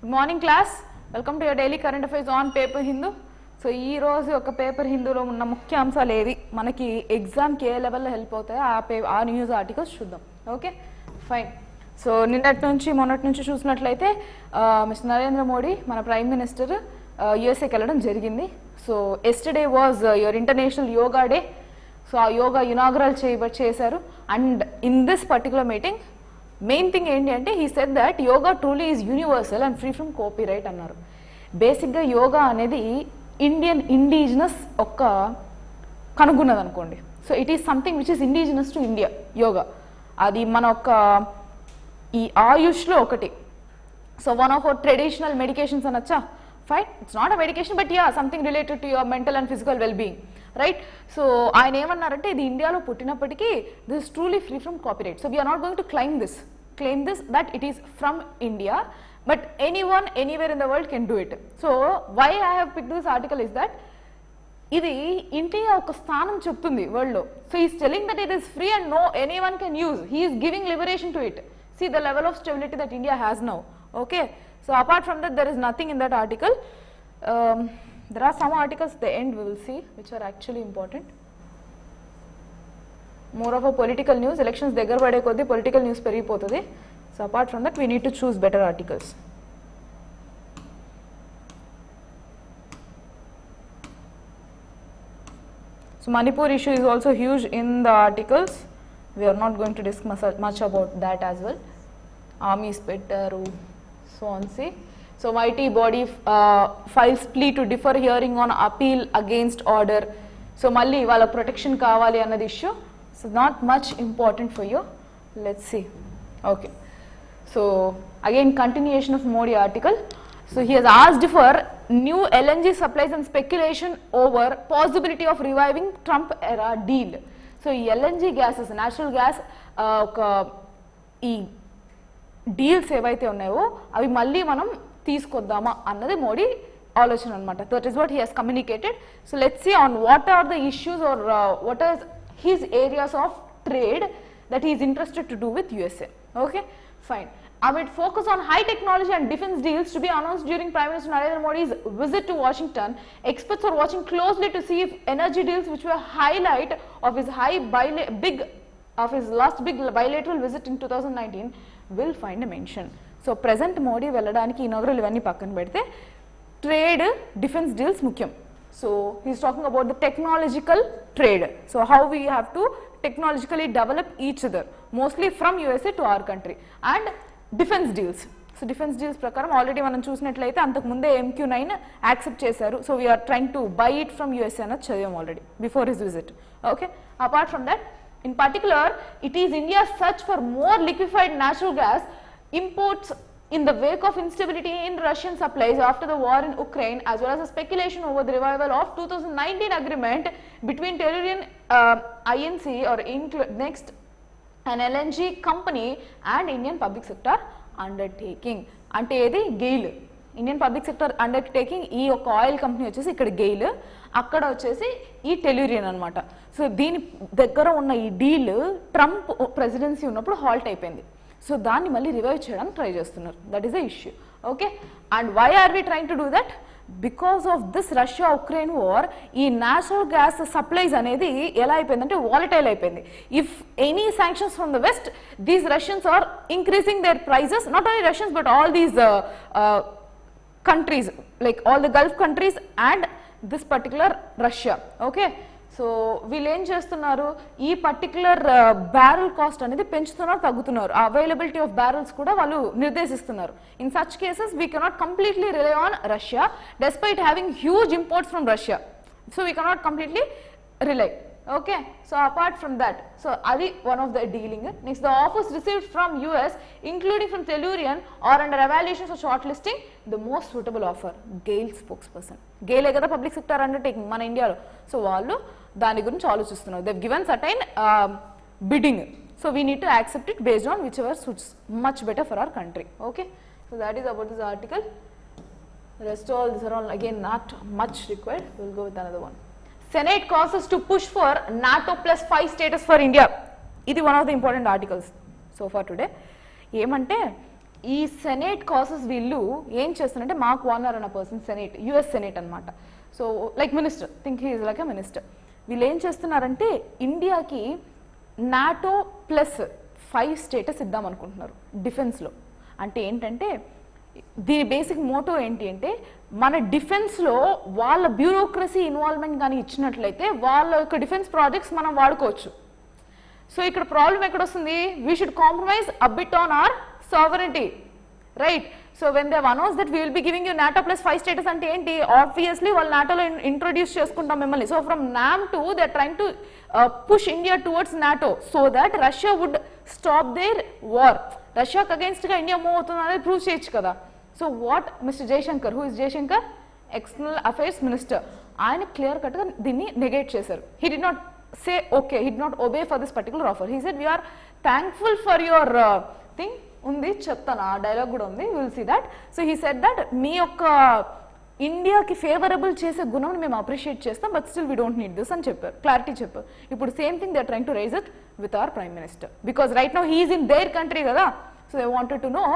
Good morning class. Welcome to your daily current affairs on paper Hindu. So ee roju oka paper Hindu lo unna mukhya amsalu evi manaki exam ki A level లో help అవుతాయి ఆ news articles చూద్దాం. Okay fine. So నిన్నటి నుంచి మొన్నటి నుంచి చూసినట్లయితే mister Narendra Modi మన ప్రైమ్ మినిస్టర్ యుఎస్ఏకి వెళ్ళడం జరిగింది. So yesterday was your international yoga day. So ఆ యోగా ఇనాగ్రల్ చేశారు. And in this particular meeting main thing ఏంటి అంటే he said that yoga truly is universal and free from copyright అన్నారు. బేసిక్గా యోగా అనేది ఇండిజినస్ ఒక్క కనుగొన్నది అనుకోండి. So it is something which is indigenous to India. Yoga అది మన ఒక్క ఈ ఆయుష్లో ఒకటి. So one of our traditional medications అనొచ్చా? Fine, it's not a medication but ya something related to your mental and physical well being, right? So ఆయన ఏమన్నారంటే ఇది ఇండియాలో పుట్టినప్పటికీ this is truly free from copyright. So we're not going to claim this that it is from India, but anyone anywhere in the world can do it. So why I have picked this article is that ఇది India ఒక స్థానం చెప్తుంది world లో. So is telling that it is free and no anyone can use. He is giving liberation to it. See the level of stability that India has now. Okay, so apart from that there is nothing in that article. There are some articles at the end we will see which are actually important. More of a political news. Elections దగ్గర పడే కొద్దీ political news పెరిగిపోతుంది. So apart from that we need to choose better articles. So Manipur issue is also huge in the articles. We are not going to discuss much about that as well. Armies petteru, so on. See, so mighty body files plea to defer hearing on appeal against order. So malli wala protection kavali annadi issue. So not much important for you. Let's see. Okay, so again continuation of Modi article. So he has asked for new LNG supplies and speculation over possibility of reviving Trump era deal. So ఈ LNG gases, natural gas ఒక ఈ deals ఏవైతే ఉన్నాయో అవి మళ్ళీ మనం తీసుకొద్దామా అన్నది మోడీ ఆలోచన అనమాట. That is what he has communicated. So let's see on what are the issues or what are his areas of trade that he is interested to do with USA. Okay, fine. Amid focus on high technology and defense deals to be announced during Prime Minister Narendra Modi's visit to Washington, experts are watching closely to see if energy deals which were highlight of his last big bilateral visit in 2019 will find a mention. So present Modi velladانiki inaugural ivanni pakkana pedte trade defense deals mukyam. So he is talking about the technological trade. So how we have to technologically develop each other, mostly from USA to our country, and defense deals. So defense deals prakaram already మనం చూసినట్లయితే అంతకు ముందే MQ9 accept చేశారు. So we're trying to buy it from USA అన్నది చదివాం already before his visit. Okay, apart from that in particular it is India search for more liquefied natural gas imports in the wake of instability in Russian supplies after the war in Ukraine, as well as a speculation over the revival of 2019 agreement between Tellurian INC or next an LNG company and Indian public sector undertaking. అంటే ఏది GAIL, Indian public sector undertaking. ఈ ఒక oil company వచ్చేసి ఇక్కడ గెయిల్, అక్కడ వచ్చేసి ఈ టెల్యూరియన్ అనమాట. సో దీని దగ్గర ఉన్న ఈ డీల్ ట్రంప్ ప్రెసిడెన్సీ ఉన్నప్పుడు హాల్ట్ అయిపోయింది. సో దాన్ని మళ్ళీ రివైవ్ చేయడానికి ట్రై చేస్తున్నారు. That is the issue. Okay, and why are we trying to do that? Because of this Russia Ukraine war ఈ న్యాచురల్ గ్యాస్ సప్లైస్ అనేది ఎలా అయిపోయిందంటే వాలటైల్ అయిపోయింది. If any sanctions from the west, these Russians are increasing their prices. Not only Russians but all these countries, like all the Gulf countries and this particular Russia. Okay, so వీళ్ళు ఏం చేస్తున్నారు, ఈ particular barrel cost అనేది పెంచుతున్నారు, తగ్గుతున్నారు. Availability of barrels కూడా వాళ్ళు నిర్దేశిస్తున్నారు. In such cases we cannot completely rely on Russia despite having huge imports from Russia. So we cannot completely rely. Okay, so apart from that, so adi one of the dealing. Next, the offers received from US including from Tellurian are under evaluation for shortlisting the most suitable offer. GAIL spokesperson, GAIL kada public sector undertaking mana India lo. So vallu dani gurinchi alochistunaru. They have given certain bidding, so we need to accept it based on whichever suits much better for our country. Okay, so that is about this article. The rest all these are all again not much required. We will go with another one. Senate causes to push for NATO plus 5 status for India. ఇది one of the important articles so far today. ఏమంటే ఈ senate causes వీళ్ళు ఏం చేస్తున్నారంటే mark Warner అన్న person senate US senate అనమాట. So like minister, think he is like a minister. వీళ్ళు ఏం చేస్తున్నారంటే ఇండియాకి నాటో +5 స్టేటస్ ఇద్దాం అనుకుంటున్నారు డిఫెన్స్లో. అంటే ఏంటంటే దీని బేసిక్ మోటో ఏంటి అంటే మన డిఫెన్స్లో వాళ్ళ బ్యూరోక్రసీ ఇన్వాల్వ్మెంట్ కానీ ఇచ్చినట్లయితే వాళ్ళ యొక్క డిఫెన్స్ ప్రాజెక్ట్స్ మనం వాడుకోవచ్చు. సో ఇక్కడ ప్రాబ్లం ఎక్కడ వస్తుంది, we should compromise a bit on hour sovereignty, right? So when they have announced that we will be giving you NATO +5 status అంటే ఏంటి, obviously వాళ్ళు నాటోలో ఇంట్రొడ్యూస్ చేసుకుంటాం మిమ్మల్ని. So from NAM to they are trying to push India towards NATO so that Russia would stop their war. రష్యాకి against గా India move అవుతుంది అనేది prove చేయొచ్చు కదా. So what mister Jaishankar, who is Jaishankar, external affairs minister, ఆయన clear cut గా దీన్ని negate చేశారు. He did not say okay, he did not obey for this particular offer. He said we're thankful for your thing ఉంది, చెప్తాను ఆ dialogue కూడా ఉంది, will see that. So he said that మీ యొక్క ఇండియాకి ఫేవరబుల్ చేసే గుణం మేము అప్రిషియేట్ చేస్తాం, but still we don't need this అని చెప్పారు, క్లారిటీ చెప్పారు. ఇప్పుడు same thing they are trying to raise it with our prime minister because right now he is in their country కదా. So they wanted to know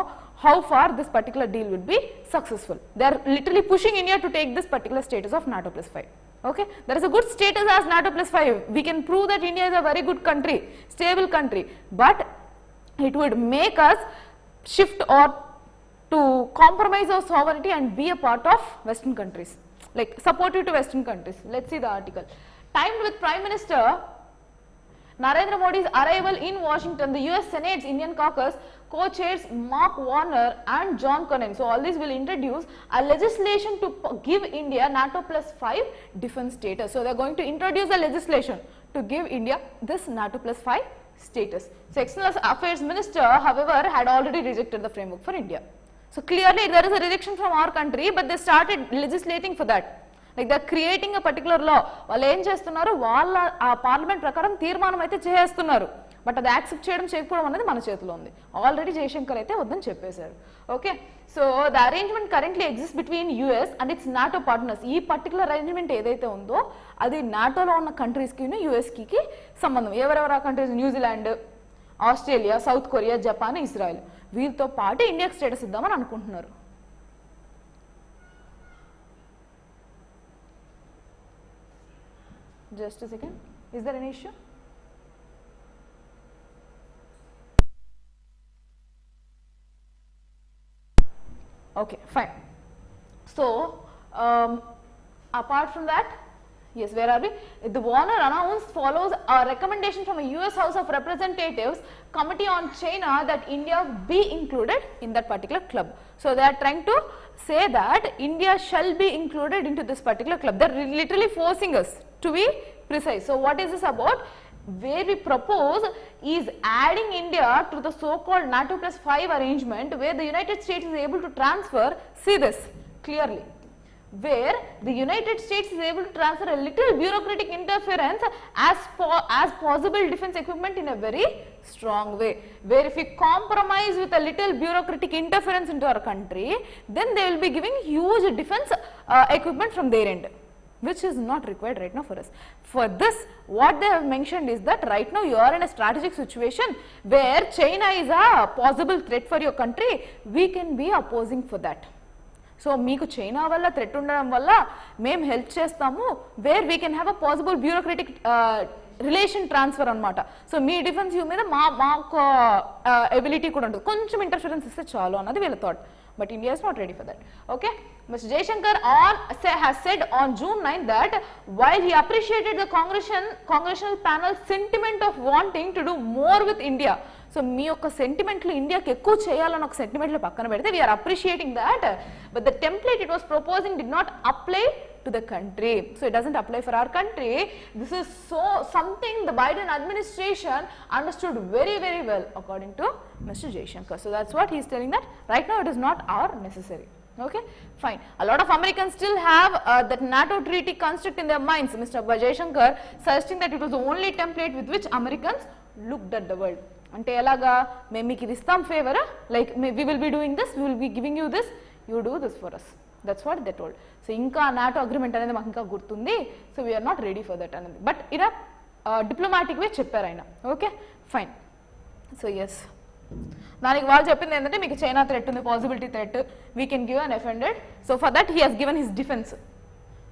how far this particular deal would be successful. They are literally pushing India to take this particular status of NATO +5. Okay, there is a good status as NATO +5. We can prove that India is a very good country, stable country, but it would make us shift or to compromise our sovereignty and be a part of Western countries, like supportive to Western countries. Let's see the article. Timed with Prime Minister Narendra Modi's arrival in Washington, the US Senate's Indian caucus co-chairs Mark Warner and John Cornyn. So all these will introduce a legislation to give India NATO +5 defense status. So they are going to introduce a legislation to give India this NATO +5 status. So External Affairs Minister, however, had already rejected the framework for India. So clearly there is a rejection from our country, but they started legislating for that. Like they are creating a particular law. వాళ్ళు ఏం చేస్తున్నారు, వాళ్ళ ఆ parliament ప్రకారం తీర్మానం అయితే చేస్తున్నారు, but అది యాక్సెప్ట్ చేయడం చేయకపోవడం అనేది మన చేతిలో ఉంది. ఆల్రెడీ జయశంకర్ అయితే వద్దని చెప్పేశారు. Okay, so the arrangement currently exist between US and it's NATO partners. ఈ పర్టికులర్ అరేంజ్మెంట్ ఏదైతే ఉందో అది నాటోలో ఉన్న కంట్రీస్కి యుఎస్కి సంబంధం. ఎవరెవరు ఆ countries, New Zealand, Australia, south Korea, Japan, Israel, వీళ్ళతో పాటు ఇండియాకి స్టేటస్ ఇద్దామని అనుకుంటున్నారు. Just a second. Is there any issue? Okay, fine. So, apart from that, yes, where are we? The Warner announced follows a recommendation from a US House of Representatives Committee on China that India be included in that particular club. So they are trying to say that India shall be included into this particular club. They are literally forcing us to be precise. So what is this about? Where we propose is adding India to the so-called NATO +5 arrangement where the United States is able to transfer, see this clearly, where the United States is able to transfer a little bureaucratic interference as possible defense equipment in a very strong way. Where if we compromise with a little bureaucratic interference into our country, then they will be giving huge defense equipment from their end, which is not required right now for us. For this, what they have mentioned is that right now you are in a strategic situation where China is a possible threat for your country. We can be opposing for that. So మీకు China వల్ల threat ఉండడం వల్ల మేము help చేస్తాము, where we can have a possible bureaucratic relation transfer అనమాట. So మీ defence view మీద మాకు ability కూడా ఉంటుంది, కొంచెం ఇంటర్ఫరెన్స్ ఇస్తే చాలు అన్నది వీళ్ళ thought. But India is not ready for that. Okay, Mr. Jaishankar has said on June 9 that while he appreciated the congressional panel's sentiment of wanting to do more with India, so మీ యొక్క సెంటిమెంట్లు ఇండియాకి ఎక్కువ చేయాలని ఒక సెంటిమెంట్లు పక్కన పెడితే we're appreciating that, but the template it was proposing did not apply to the country. So it doesn't apply for our country. This is something the Biden administration understood very, very well according to Mr. Jaishankar. So that's what he is telling, that right now it is not our necessary. Okay, fine. A lot of Americans still have that NATO treaty construct in their minds. Mr. Jaishankar suggesting that it was the only template with which Americans looked at the world. అంటే ఎలాగా, మేము మీకు ఇది ఇస్తాం favour, like we will be doing this, we will be giving you this, you do this for us. That's what they told. So ఇంకా NATO agreement అనేది మాకు ఇంకా గుర్తుంది, so we're not ready for that అనేది, but ఇలా diplomatic way చెప్పారు ఆయన. Okay, fine. So yes, దానికి వాళ్ళు చెప్పింది ఏంటంటే మీకు చైనా థ్రెట్ ఉంది, possibility threat, we can give an offended. So for that he has given his defence.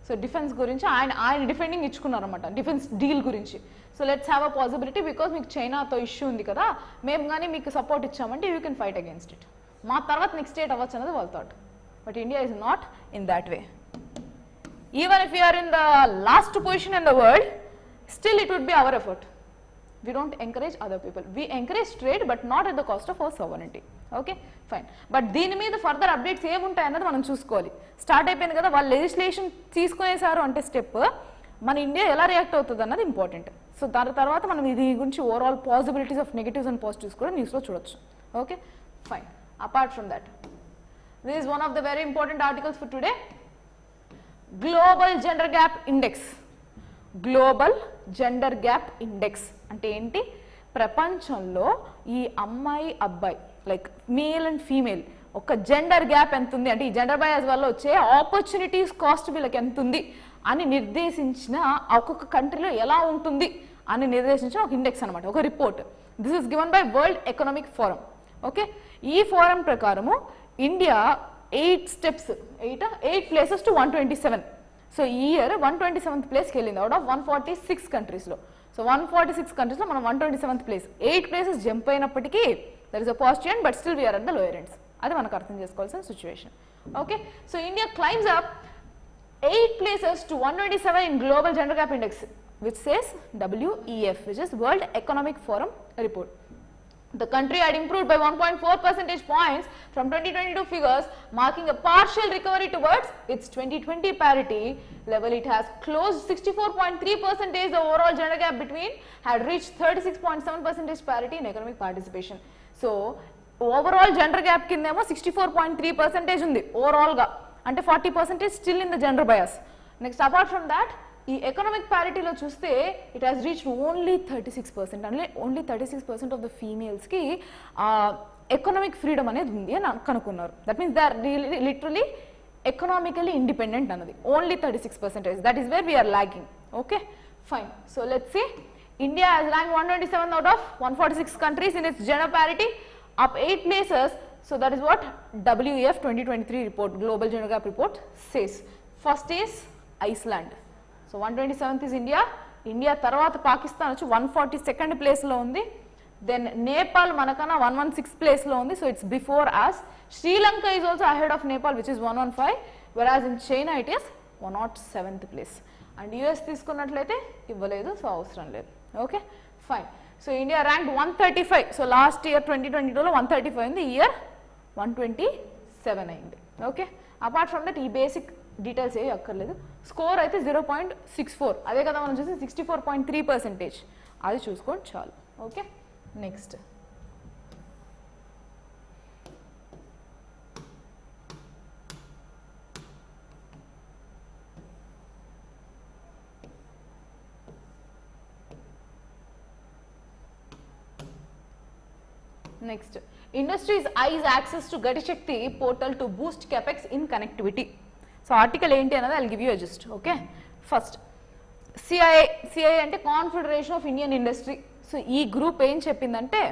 So defence గురించి ఆయన డిఫెండింగ్ ఇచ్చుకున్నారన్నమాట, డిఫెన్స్ డీల్ గురించి. So let's have a possibility because మీకు చైనాతో ఇష్యూ ఉంది కదా, మేము కానీ మీకు సపోర్ట్ ఇచ్చామంటే you can fight against it. మా తర్వాత నెక్స్ట్ స్టేట్ అవ్వచ్చు అనేది వాళ్ళ thought. But India is not in that way. Even if you're in the last position in the world, still it would be our effort. We don't encourage other people. We encourage trade but not at the cost of our sovereignty. Okay, fine. But దీని మీద further updates ఏముంటాయి అన్నది మనం చూసుకోవాలి. Start అయిపోయింది కదా, వాళ్ళు legislation తీసుకునేసారు అంటే స్టెప్, మన ఇండియా ఎలా రియాక్ట్ అవుతుంది అన్నది ఇంపార్టెంట్. సో దాని తర్వాత మనం ఇది గురించి overall possibilities of negatives and positives కూడా న్యూస్లో చూడొచ్చు. Okay, fine. Apart from that, this is one of the very important articles for today. Global gender gap index. Global gender gap index అంటే ఏంటి? ప్రపంచంలో ఈ అమ్మాయి అబ్బాయి లైక్ మేల్ అండ్ ఫీమేల్ ఒక జెండర్ గ్యాప్ ఎంత ఉంది అంటే ఈ జెండర్ బయాస్ వల్ల వచ్చే ఆపర్చునిటీస్ కాస్ట్ వీళ్ళకి ఎంత ఉంది అని నిర్దేశించిన, ఒక్కొక్క కంట్రీలో ఎలా ఉంటుంది అని నిర్దేశించిన ఒక ఇండెక్స్ అనమాట, ఒక report. This is given by world economic forum. Okay, ఈ ఫోరం ప్రకారము ఇండియా 8 places to 127. సో ఈ ఇయర్ 127th ప్లేస్కి వెళ్ళింది అవుట్ ఆఫ్ 146 కంట్రీస్లో. సో 146 కంట్రీస్లో మనం 127th ప్లేస్. 8 ప్లేసెస్ జంప్ అయినప్పటికీ there is a positive end, but still we're at the lower ends. అది మనకు అర్థం చేసుకోవాల్సిన situation. Okay, so India climbs up 8 places to 127 in global gender gap index, which says WEF, which is World Economic Forum report. The country had improved by 1.4 percentage points from 2022 figures, marking a partial recovery towards its 2020 parity level. It has closed 64.3%. The overall gender gap between had reached 36.7% parity in economic participation. So overall gender gap kindemo 64.3% undi overall ga, ante 40% still in the gender bias. Next, apart from that, ఈ economic ప్యారిటీలో చూస్తే it has reached only 36%. అంటే only 36% of the ఫీమేల్స్కి economic freedom అనేది ఉంది అని కనుక్కున్నారు. That means they are literally economically independent అన్నది. Only 36%. That is where we're lagging. Okay, fine. So let's see, India has ranked 127 out of 146 countries in its gender parity, up 8 places. So that is what WEF 2023 report, Global Gender Gap Report says. First is Iceland. So 127th is India. India తర్వాత పాకిస్తాన్ వచ్చి 142nd ప్లేస్లో ఉంది. Then Nepal మనకన్నా 116th ప్లేస్లో ఉంది. So it's before us. Sri Lanka is also ahead of Nepal which is 115, whereas in China it is 107th place. And US తీసుకున్నట్లయితే ఇవ్వలేదు, so అవసరం లేదు. Okay, fine. So India rank 135. So last year 2022లో 135 ఉంది, ఈ ఇయర్ 127 అయింది. ఓకే, అపార్ట్ ఫ్రమ్ దట్ ఈ basic details ఏవి అక్కర్లేదు. స్కోర్ అయితే 0.64, అదే కదా మనం చూసి 64.3%, అది చూసుకోండి చాలు. Okay, next industries eyes access to Gati Shakti portal to boost capex in connectivity. So article ఏంటి అన్నది I'll give you a gist. Okay, first CII అంటే Confederation of Indian Industry. So ఈ గ్రూప్ ఏం చెప్పిందంటే,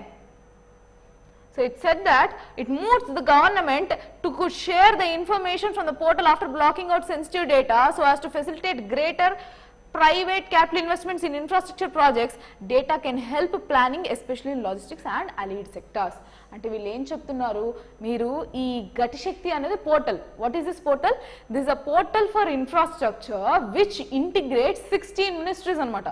so it said that it moves the government to share the information from the portal after blocking out sensitive data so as to facilitate greater private capital investments in infrastructure projects. Data can help planning especially in logistics and allied sectors. అంటే వీళ్ళు ఏం చెప్తున్నారు, మీరు ఈ గతి శక్తి అనేది portal. What is this portal? This is a portal for infrastructure which integrate 16 ministries అనమాట.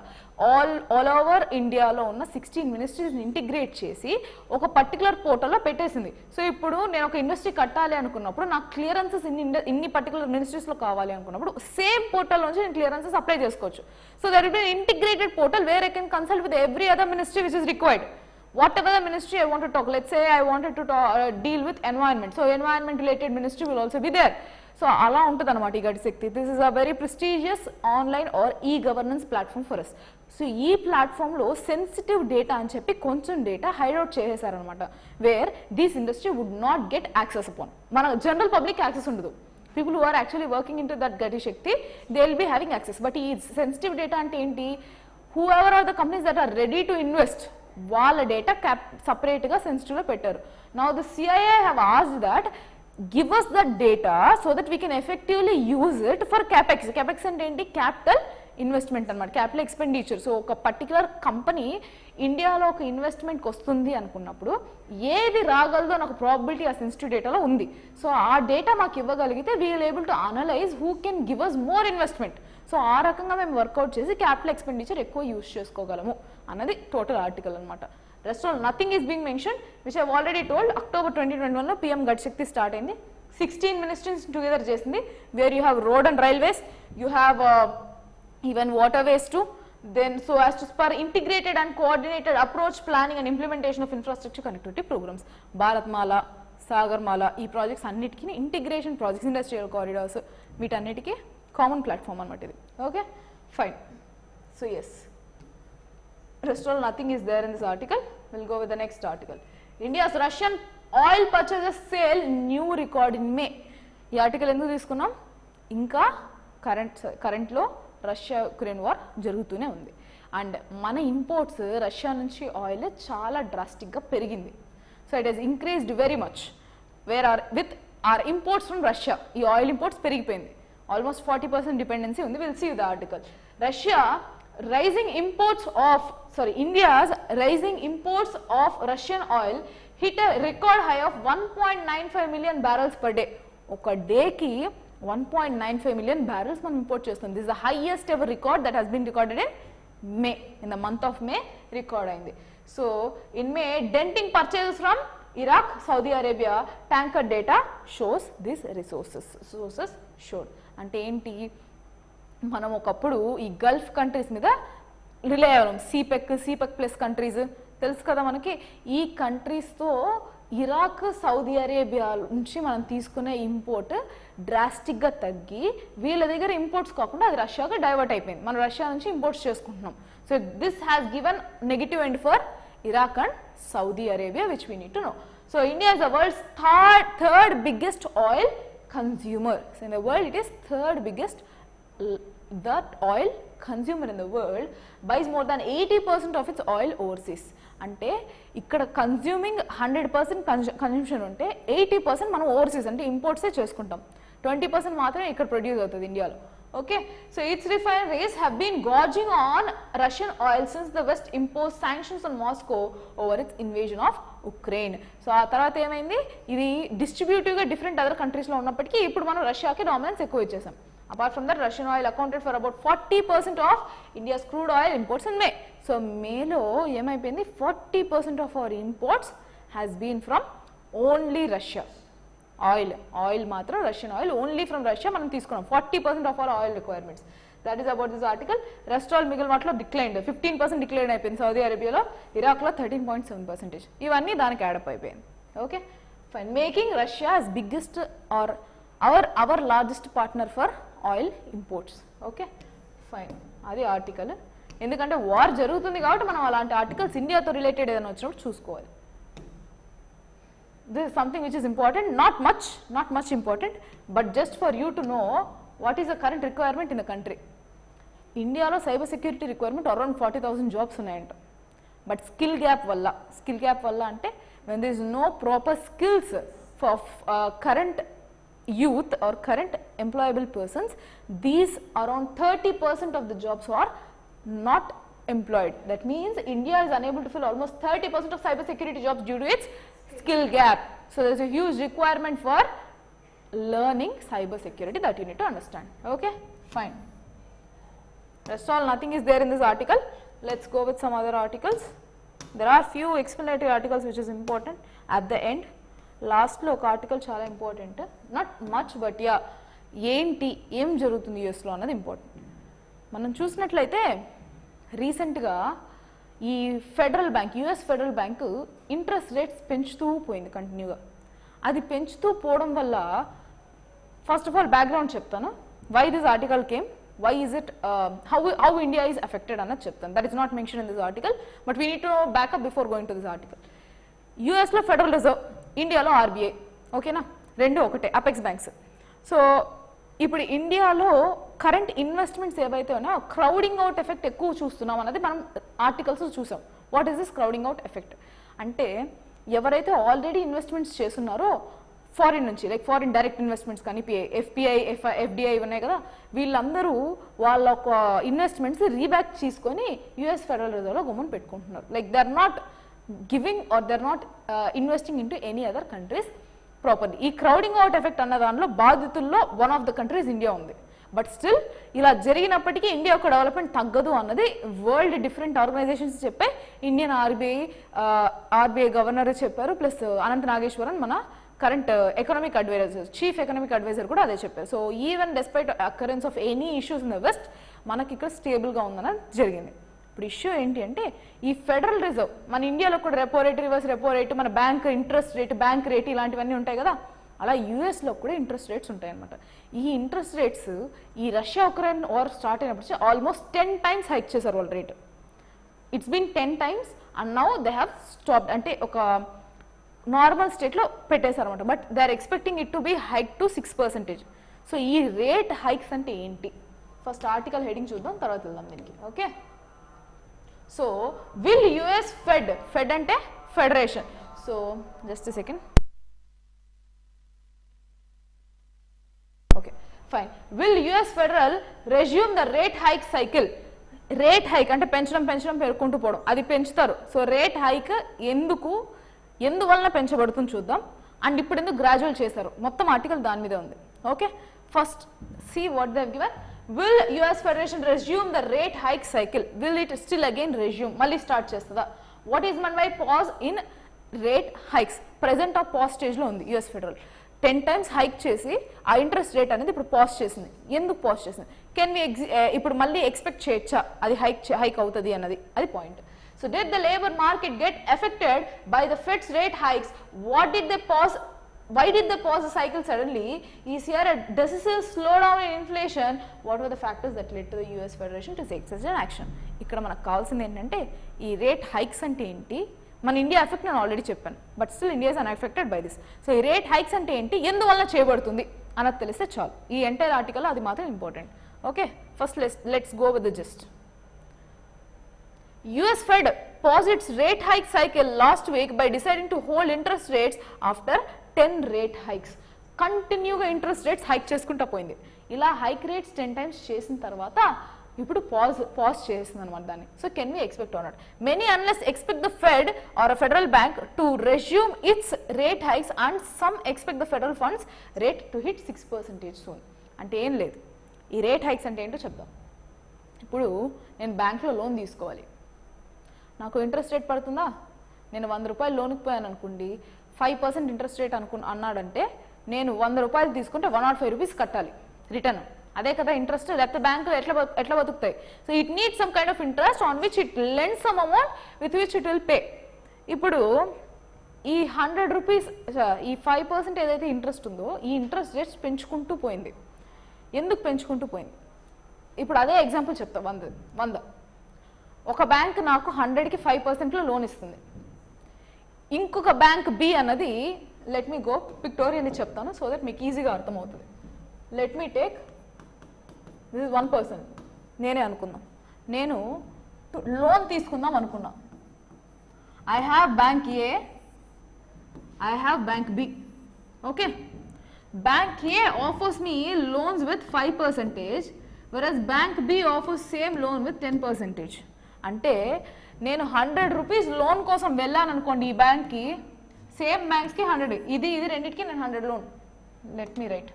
All over ఇండియాలో ఉన్న 16 మినిస్ట్రీస్ని ఇంటిగ్రేట్ చేసి ఒక పర్టికులర్ పోర్టల్లో పెట్టేసింది. సో ఇప్పుడు నేను ఒక ఇండస్ట్రీ కట్టాలి అనుకున్నప్పుడు నాకు క్లియరెన్సెస్ ఇన్ని పర్టికులర్ మినిస్ట్రీస్లో కావాలి అనుకున్నప్పుడు సేమ్ పోర్టల్ నుంచి నేను క్లియరెన్సెస్ అప్లై చేసుకోవచ్చు. So that will be integrated portal where I can consult with every other ministry which is required. Whatever the ministry I want to talk, let's say I wanted to deal with environment, so environment related ministry will also be there. So ala untadu anamata ee Gati Shakti. This is a very prestigious online or e-governance platform for us. So ee platform lo sensitive data అని చెప్పి కొంచెం data hide out చేసేసారు అనమాట, where this industry would not get access upon. మన general public access ఉండదు. People who are actually working into that Gati Shakti, they will be having access. But ఈ sensitive data అంటే ఏంటి? Whoever are the companies that are ready to invest వాళ్ళ data సపరేట్గా సెన్సిటివ్గా పెట్టారు. Now the CIA have asked that give us the data so that we can effectively use it for capex. Capex అంటే ఏంటి? Capital investment అనమాట, capital expenditure. So ఒక particular company ఇండియాలో ఒక ఇన్వెస్ట్మెంట్కి వస్తుంది అనుకున్నప్పుడు ఏది రాగలదో నాకు ప్రాబిలిటీ ఆ సెన్సిటివ్ డేటాలో ఉంది. సో ఆ డేటా మాకు ఇవ్వగలిగితే we will able to analyse who can give us more investment. So ఆ రకంగా మేము వర్కౌట్ చేసి క్యాపిటల్ ఎక్స్పెండిచర్ ఎక్కువ యూజ్ చేసుకోగలము అన్నది టోటల్ ఆర్టికల్ అనమాట. Rest all nothing is being mentioned, which I have already told. October 2021 lo PM Gati Shakti start ayindi. 16 ministries together chesindi, where you have road and railways, you have even waterways too. Then so as to spur integrated and coordinated approach, planning and implementation of infrastructure connectivity programs. Bharatmala, Sagarmala, ee projects annitiki integration projects, industrial corridors, వీటన్నిటికీ common platform అన్నమాట ఇది. Okay, fine. So yes, rest all nothing is there in this article. We'll go with the next article. India's Russian oil purchases sale new record in May. ఈ article ఎందుకు తీసుకున్నాం? ఇంకా కరెంట్లో Russia Ukraine war జరుగుతూనే ఉంది and మన imports Russia నుంచి oil చాలా డ్రాస్టిక్గా పెరిగింది. So it has increased very much. Where are with our imports from Russia, ఈ ఆయిల్ ఇంపోర్ట్స్ పెరిగిపోయింది. ఆల్మోస్ట్ 40% డిపెండెన్సీ ఉంది. Will see the article. India's rising imports of Russian oil hit a record high of 1.95 million barrels per day. ఒక డేకి 1.95 million barrels మనం import చేస్తాం. This is the highest ever record that has been recorded in May. In the month of May record అయింది. So in May, denting purchases from Iraq, Saudi Arabia, tanker data shows these resources showed. అంటే ఏంటి? మనం ఒకప్పుడు ఈ Gulf countries మీద relay అయ్యాం. సీపెక్ plus countries తెలుసు కదా మనకి. ఈ కంట్రీస్తో ఇరాక్, సౌదీ అరేబియా నుంచి మనం తీసుకునే ఇంపోర్ట్ డ్రాస్టిక్గా తగ్గి వీళ్ళ దగ్గర ఇంపోర్ట్స్ కాకుండా అది రష్యాకి డైవర్ట్ అయిపోయింది. మనం రష్యా నుంచి ఇంపోర్ట్స్ చేసుకుంటున్నాం. So this has given negative end for Iraq and Saudi Arabia, which we need to know. So India is the world's third biggest oil consumer. So in the world, it is third biggest. That oil consumer in the world buys more than 80% of its oil overseas. అంటే ఇక్కడ consuming 100% consumption ఉంటే 80% మనం overseas అంటే ఇంపోర్ట్సే చేసుకుంటాం. 20% మాత్రమే ఇక్కడ produce అవుతుంది ఇండియాలో. Okay, so its refineries have been gorging on Russian oil since the West imposed sanctions on Moscow over its invasion of Ukraine. So ఆ తర్వాత ఏమైంది? ఇది డిస్ట్రిబ్యూటివ్గా డిఫరెంట్ అదర్ కంట్రీస్లో ఉన్నప్పటికీ ఇప్పుడు మనం రష్యాకి డామినెన్స్ ఎక్కువ ఇచ్చేసాం. Apart from that, Russian oil accounted for about 40% of India's crude oil imports in May. So Maylo ఏమైపోయింది? 40% of our imports has been from only Russia. Oil మాత్రం Russian oil only from Russia మనం తీసుకున్నాం 40% of our oil requirements. That is about this article. Rest all మిగిలిన వాటిలో declined. 15% declined అయిపోయింది Saudi అరేబియాలో, ఇరాక్లో 13.7%. ఇవన్నీ దానికి యాడప్ అయిపోయింది. Okay, fine. Making Russia as biggest or our largest partner for oil imports. Okay, fine. అది ఆర్టికల్. ఎందుకంటే war జరుగుతుంది కాబట్టి మనం అలాంటి ఆర్టికల్స్ ఇండియాతో రిలేటెడ్ ఏదైనా వచ్చినప్పుడు చూసుకోవాలి. This is something which is important, not much important, but just for you to know what is the current requirement in the country. India lo cyber security requirement around 40,000 jobs unnayanta, but skill gap valla ante when there is no proper skills for current youth or current employable persons, these around 30% of the jobs are not employed. That means India is unable to fill almost 30% of cyber security jobs due to its skill gap. So there is a huge requirement for learning cyber security that you need to understand. Okay, fine. Rest all nothing is there in this article. Let's go with some other articles. There are few explanatory articles which is important at the end. Last lo oka article chala important, not much but yeah, ఏం జరుగుతుంది యూఎస్లో అన్నది important. మనం చూసినట్లయితే రీసెంట్గా ఈ federal bank, US federal bank interest rates పెంచుతూ పోయింది కంటిన్యూగా. అది పెంచుతూ పోవడం వల్ల ఫస్ట్ ఆఫ్ ఆల్ బ్యాక్గ్రౌండ్ చెప్తాను. Why this article came, why is it, how India is affected అన్నది చెప్తాను. That is not mention in this article, but we need to know backup before going to this article. యుఎస్లో federal reserve, ఇండియాలో RBI. ఓకేనా, రెండు ఒకటే, apex banks. So ఇప్పుడు ఇండియాలో current investments ఏవైతే ఉన్నాయో క్రౌడింగ్ అవుట్ ఎఫెక్ట్ ఎక్కువ చూస్తున్నాం అన్నది మనం ఆర్టికల్స్ చూసాం. What is this crowding out effect అంటే ఎవరైతే ఆల్రెడీ ఇన్వెస్ట్మెంట్స్ చేస్తున్నారో ఫారిన్ నుంచి లైక్ ఫారిన్ డైరెక్ట్ ఇన్వెస్ట్మెంట్స్ కానీ ఎఫ్పిఐ ఎఫ్డిఐ ఉన్నాయి కదా వీళ్ళందరూ వాళ్ళ ఒక ఇన్వెస్ట్మెంట్స్ రీబ్యాక్ తీసుకొని యుఎస్ ఫెడరల్ రిజర్వ్లో గమనం పెట్టుకుంటున్నారు like they are not giving or they are not investing in to any other countries properly. ఈ క్రౌడింగ్ అవుట్ ఎఫెక్ట్ అన్న దానిలో బాధితుల్లో one of the countries India ఉంది. బట్ స్టిల్ ఇలా జరిగినప్పటికీ ఇండియా యొక్క డెవలప్మెంట్ తగ్గదు అన్నది వరల్డ్ డిఫరెంట్ ఆర్గనైజేషన్స్ చెప్పే ఇండియన్ ఆర్బీఐ గవర్నర్ చెప్పారు ప్లస్ అనంత నాగేశ్వరన్ మన current economic adviser chief economic adviser కూడా అదే చెప్పారు. So even despite occurrence of any issues in the west మనకి ఇక్కడ స్టేబుల్గా ఉందని జరిగింది. ఇప్పుడు ఇష్యూ ఏంటి అంటే ఈ ఫెడరల్ రిజర్వ్ మన ఇండియాలో కూడా repo rate reverse repo rate మన bank interest rate bank rate ఇలాంటివన్నీ ఉంటాయి కదా అలా యూఎస్లో కూడా ఇంట్రెస్ట్ రేట్స్ ఉంటాయి అనమాట. ఈ ఇంట్రెస్ట్ రేట్స్ ఈ రష్యా ఉక్రెయిన్ వార్ స్టార్ట్ అయినప్పుడు ఆల్మోస్ట్ 10 times హైక్ చేశారు వాళ్ళ rate. It's been 10 times and now they have stopped అంటే ఒక నార్మల్ స్టేట్లో పెట్టేశారు అనమాట. But they are expecting it to be hike to 6%. So ఈ రేట్ హైక్స్ అంటే ఏంటి ఫస్ట్ ఆర్టికల్ హెడింగ్ చూద్దాం తర్వాత వెళ్దాం దీనికి. Okay so will US Fed అంటే federation. So just second. Okay fine. Will US federal resume the rate hike cycle. Rate hike అంటే పెంచడం పెరుకుంటూ పోవడం అది పెంచుతారు. సో రేట్ హైక్ ఎందువలన పెంచబడుతుంది చూద్దాం అండ్ ఇప్పుడు ఎందుకు గ్రాడ్యువల్ చేశారు మొత్తం ఆర్టికల్ దాని మీదే ఉంది. Okay first see what they have given. Will US Federation resume the rate hike cycle? Will it still again resume? Malli start chestada. What is meant by pause in rate hikes? Present of pause stage lo undi US Federal. 10 times hike chesi aa interest rate anedi ippudu pause chesindi. Enduku pause chesindi? Can we ippudu malli expect cheyacha adi hike avutadi annadi adi point. So did the labor market get affected by the Fed's rate hikes? What did they pause? Why did they pause the cycle suddenly? Is here a decisive slowdown in inflation? What were the factors that led to the US Federation to take such an action? ఇక్కడ మనకు కావాల్సింది ఏంటంటే ఈ rate hikes అంటే ఏంటి మన India effect నేను already చెప్పాను but still India is unaffected by this. So ఈ రేట్ హైక్స్ అంటే ఏంటి ఎందువల్ల చేయబడుతుంది అన్నది తెలిస్తే చాలు. ఈ ఎంటైర్ ఆర్టికల్ అది మాత్రం important. Okay first let's go with the gist. US Fed paused its rate hike cycle last week by deciding to hold interest rates after 10 rate hikes. కంటిన్యూగా ఇంట్రెస్ట్ రేట్స్ హైక్ చేసుకుంటూ పోయింది. ఇలా hike rates 10 times చేసిన తర్వాత ఇప్పుడు pause చేస్తుంది అనమాట దాన్ని. So can we expect or not? Many unless expect the Fed or a federal bank to resume its rate hikes and some expect the federal funds rate to hit 6% soon. అంటే ఏం లేదు ఈ rate hikes అంటే ఏంటో చెప్దాం. ఇప్పుడు నేను బ్యాంక్లో లోన్ తీసుకోవాలి నాకు ఇంట్రెస్ట్ రేట్ పడుతుందా నేను 100 రూపాయలు లోన్కి పోయాను అనుకోండి 5% ఇంట్రెస్ట్ రేట్ అన్నాడంటే నేను 100 రూపాయలు తీసుకుంటే 105 రూపీస్ కట్టాలి రిటర్న్. అదే కదా ఇంట్రెస్ట్ లేకపోతే బ్యాంకులు ఎట్లా బతుకుతాయి. So it need some kind of interest on which it lend some amount with which it will pay. ఇప్పుడు ఈ 100 రూపీస్ ఈ 5% ఏదైతే ఇంట్రెస్ట్ ఉందో ఈ ఇంట్రెస్ట్ రేట్స్ పెంచుకుంటూ పోయింది. ఎందుకు పెంచుకుంటూ పోయింది? ఇప్పుడు అదే ఎగ్జాంపుల్ చెప్తా. 100 ఒక బ్యాంక్ నాకు 100కి 5%లో లోన్ ఇస్తుంది. ఇంకొక బ్యాంక్ బి అన్నది లెట్ మీ గో పిక్టోరియల్లీ చెప్తాను సో దట్ మీకు ఈజీగా అర్థమవుతుంది. Let me take this is 1 person. నేనే అనుకుందాం నేను లోన్ తీసుకుందాం అనుకున్నా. I have bank A I have bank B. Okay bank A offers me loans with 5% whereas bank B offers same loan with 10%. అంటే నేను 100 రూపీస్ లోన్ కోసం వెళ్ళాను అనుకోండి ఈ బ్యాంక్కి సేమ్ బ్యాంక్స్కి 100 ఇది రెండింటికి నేను 100 loan. Let me right.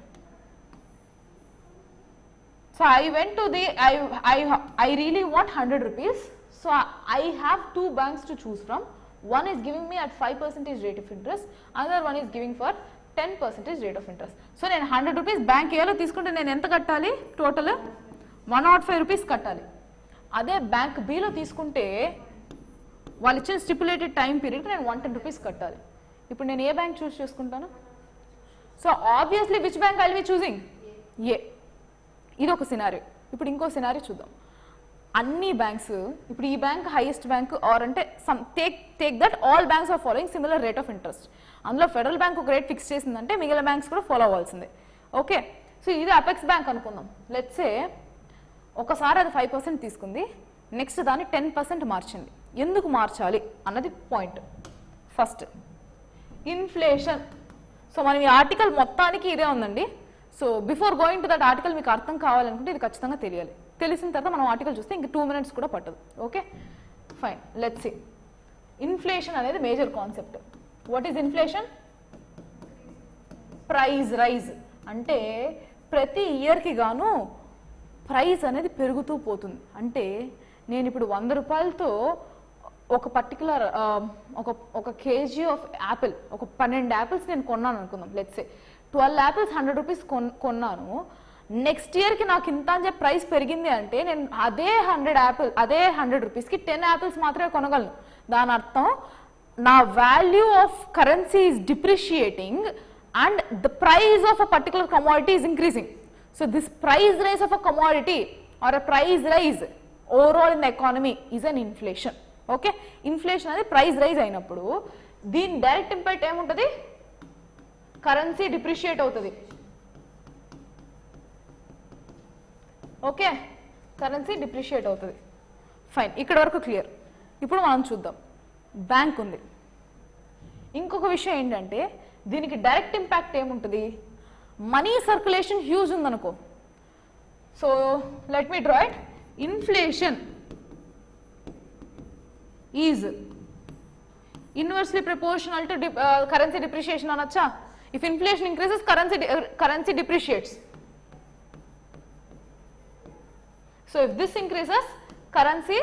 So I went to the I really want 100 rupees. So I have 2 banks to choose from. One is giving me at 5% rate of interest, another one is giving for 10% rate of interest. So నేను 100 rupees bank ఏలో తీసుకుంటే నేను ఎంత కట్టాలి? Total 105 rupees కట్టాలి. అదే bank below తీసుకుంటే వాళ్ళు ఇచ్చిన స్టిపులేటెడ్ టైం పీరియడ్కి నేను 110 రూపీస్ కట్టాలి. ఇప్పుడు నేను ఏ బ్యాంక్ చూస్ చేసుకుంటాను? So obviously which bank I will be choosing? A. ఇది ఒక సినారియో. ఇప్పుడు ఇంకో సినారియో చూద్దాం. అన్ని బ్యాంక్స్ ఇప్పుడు ఈ బ్యాంక్ హైయెస్ట్ బ్యాంక్ ఆర్ అంటే take that all banks are following similar rate of interest. అందులో ఫెడరల్ బ్యాంక్ ఒక రేట్ ఫిక్స్ చేసిందంటే మిగిలిన బ్యాంక్స్ కూడా ఫాలో అవ్వాల్సిందే. ఓకే సో ఇది అపెక్స్ బ్యాంక్ అనుకుందాం. లెట్స్ సే ఒకసారి అది 5% తీసుకుంది నెక్స్ట్ దాన్ని 10% మార్చింది. ఎందుకు మార్చాలి అన్నది పాయింట్. First inflation. సో మనం ఈ ఆర్టికల్ మొత్తానికి ఇదే ఉందండి. So before going to that article మీకు అర్థం కావాలనుకుంటే ఇది ఖచ్చితంగా తెలియాలి. తెలిసిన తర్వాత మనం ఆర్టికల్ చూస్తే ఇంక 2 minutes కూడా పట్టదు. Okay fine, let's see. Inflation అనేది major concept. What is inflation? Price rise. అంటే ప్రతి ఇయర్కి గాను ప్రైస్ అనేది పెరుగుతూ పోతుంది. అంటే నేను ఇప్పుడు 100 రూపాయలతో ఒక పర్టికులర్ ఒక కేజీ ఆఫ్ యాపిల్, ఒక 12 యాపిల్స్ నేను కొన్నాను అనుకుందాం. లెట్స్ సే 12 యాపిల్స్ 100 రూపీస్ కొన్నాను. నెక్స్ట్ ఇయర్కి నాకు ఇంత అని చెప్పి ప్రైస్ పెరిగింది అంటే నేను అదే 100 రూపీస్కి 10 యాపిల్స్ మాత్రమే కొనగలను. దాని అర్థం నా value of currency is depreciating and the price of a particular commodity is increasing. So this price rise of a commodity or a price rise overall in the economy is an inflation. Okay, inflation అనేది price rise అయినప్పుడు దీని direct impact ఏముంటుంది? Currency depreciate అవుతుంది. Okay, currency depreciate అవుతుంది. Fine, ఇక్కడ వరకు clear. ఇప్పుడు మనం చూద్దాం. బ్యాంక్ ఉంది. ఇంకొక విషయం ఏంటంటే దీనికి డైరెక్ట్ ఇంపాక్ట్ ఏముంటుంది? మనీ సర్క్యులేషన్ హ్యూజ్ ఉందనుకో. So let me draw it. Inflation is inversely proportional to currency depreciation అనొచ్చా? If inflation increases currency depreciates. So if this increases currency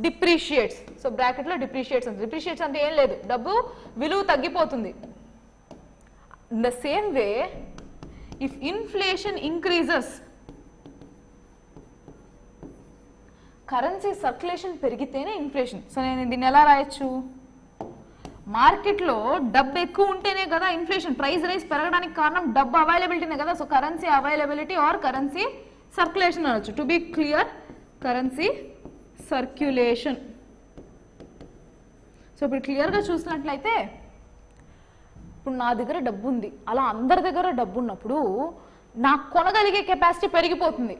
depreciates. So bracket లో depreciates అంటే డిప్రిషియేట్స్ అంటే ఏం లేదు, డబ్బు విలువ తగ్గిపోతుంది. In the same way if inflation increases currency circulation పెరిగితేనే ఇన్ఫ్లేషన్. సో నేను దీన్ని ఎలా రాయొచ్చు? మార్కెట్లో డబ్బు ఎక్కువ ఉంటేనే కదా ఇన్ఫ్లేషన్. ప్రైస్ రైజ్ పెరగడానికి కారణం డబ్బు అవైలబిలిటీనే కదా. So currency availability or currency circulation అనొచ్చు. To be clear, currency circulation. So ఇప్పుడు క్లియర్గా చూసినట్లయితే ఇప్పుడు నా దగ్గర డబ్బు ఉంది, అలా అందరి దగ్గర డబ్బు ఉన్నప్పుడు నాకు కొనగలిగే కెపాసిటీ పెరిగిపోతుంది.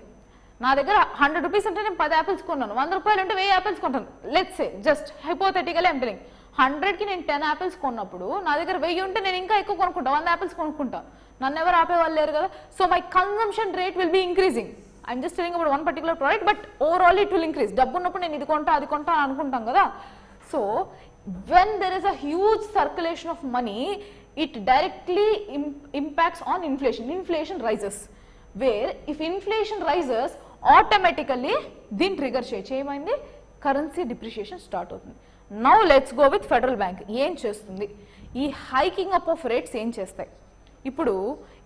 నా దగ్గర 100 రూపీస్ అంటే నేను 10 యాపిల్స్ కొన్నాను, 100 రూపాయలు అంటే 1000 యాపిల్స్ కొంటాను. Let's say just hypothetical I'm telling 100కి నేను 10 యాపిల్స్ కొన్నప్పుడు నా దగ్గర 1000 ఉంటే నేను ఇంకా ఎక్కువ కొనుక్కుంటా, 100 యాపిల్స్ కొనుక్కుంటా. నన్ను ఎవరు ఆపేవాళ్ళు లేరు కదా. So my consumption rate will be increasing. I'm just telling about one particular product, but overall it will increase. డబ్బు ఉన్నప్పుడు నేను ఇది కొంటా అది కొంటా అని అనుకుంటాం కదా. So when there is a huge circulation of money, it directly impacts on inflation. Inflation rises. Where if inflation rises, automatically దీన్ని ట్రిగర్ చేయమైంది కరెన్సీ డిప్రిషియేషన్ స్టార్ట్ అవుతుంది. Now let's go with federal bank. ఏం చేస్తుంది? ఈ hiking up of rates ఏం చేస్తాయి? ఇప్పుడు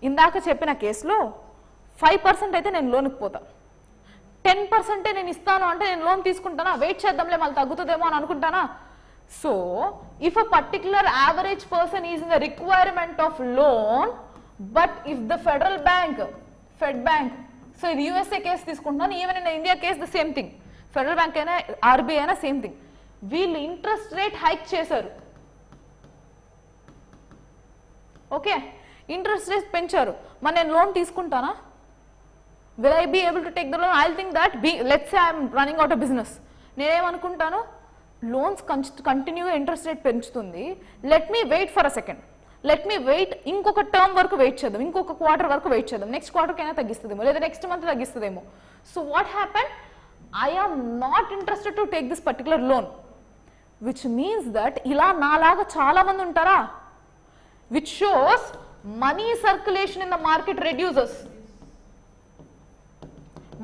ఇందాక చెప్పిన కేసులో 5% అయితే నేను లోన్కి పోతా, 10% నేను ఇస్తాను అంటే నేను లోన్ తీసుకుంటానా? వెయిట్ చేద్దాంలే మళ్ళీ తగ్గుతుందేమో అని అనుకుంటానా? So, if a particular average person is in the requirement of loan, but if the federal bank, Fed Bank, so in the USA case తీసుకుంటున్నాను, even in the India case the same thing, Federal Bank అయినా RBI అయినా same thing, వీళ్ళు interest rate hike చేశారు. Okay, interest rate పెంచారు, మరి నేను loan తీసుకుంటానా? Will I be able to take the loan? I'll think that, let's say I'm running out of business, నేనేమనుకుంటాను, loans కంటిన్యూగా interest rate పెంచుతుంది, let me wait for a second, let me wait, ఇంకొక term వరకు wait చేద్దాం, ఇంకొక quarter వరకు wait చేద్దాం, next క్వార్టర్కి అయినా తగ్గిస్తుందేమో, లేదా నెక్స్ట్ మంత్ తగ్గిస్తుందేమో. So what happen? I am not interested to take this particular loan, which means that ఇలా నాలాగా చాలా మంది ఉంటారా, which shows money circulation in the market reduces.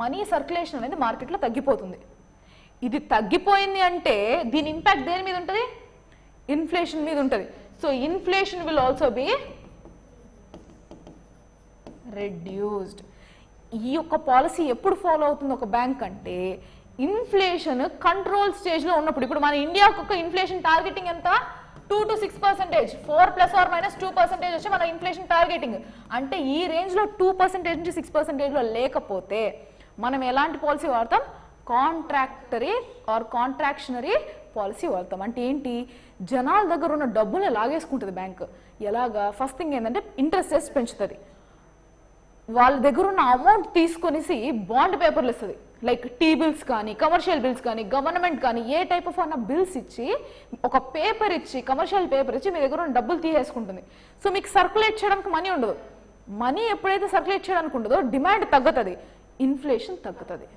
Money circulation అనేది మార్కెట్లో తగ్గిపోతుంది. ఇది తగ్గిపోయింది అంటే దీని ఇంపాక్ట్ దేని మీద ఉంటుంది? ఇన్ఫ్లేషన్ మీద ఉంటుంది. So inflation will also be reduced. ఈ యొక్క పాలసీ ఎప్పుడు ఫాలో అవుతుంది ఒక బ్యాంక్ అంటే, ఇన్ఫ్లేషన్ కంట్రోల్ స్టేజ్లో ఉన్నప్పుడు. ఇప్పుడు మన ఇండియాకు ఒక ఇన్ఫ్లేషన్ టార్గెటింగ్ ఎంత? 2 to 6%, 4 ± 2% వచ్చి మన ఇన్ఫ్లేషన్ టార్గెటింగ్. అంటే ఈ రేంజ్లో 2% నుంచి 6%లో లేకపోతే మనం ఎలాంటి పాలసీ వాడతాం? కాంట్రాక్టరీ ఆర్ కాంట్రాక్షనరీ పాలసీ వాడతాం. అంటే ఏంటి? జనాల దగ్గర ఉన్న డబ్బులు లాగేసుకుంటుంది బ్యాంక్. ఎలాగా? ఫస్ట్ థింగ్ ఏంటంటే ఇంట్రెస్ట్ రేట్స్ పెంచుతుంది. వాళ్ళ దగ్గర ఉన్న అమౌంట్ తీసుకొనేసి బాండ్ పేపర్లు ఇస్తుంది. లైక్ టీ బిల్స్ కానీ, కమర్షియల్ బిల్స్ కానీ, గవర్నమెంట్ కానీ ఏ టైప్ ఆఫ్ అన్న బిల్స్ ఇచ్చి ఒక పేపర్ ఇచ్చి, కమర్షియల్ పేపర్ ఇచ్చి మీ దగ్గర ఉన్న డబ్బులు తీసేసుకుంటుంది. సో మీకు సర్క్యులేట్ చేయడానికి మనీ ఉండదు. మనీ ఎప్పుడైతే సర్క్యులేట్ చేయడానికి ఉండదో డిమాండ్ తగ్గుతుంది, ఇన్ఫ్లేషన్ తగ్గుతుంది.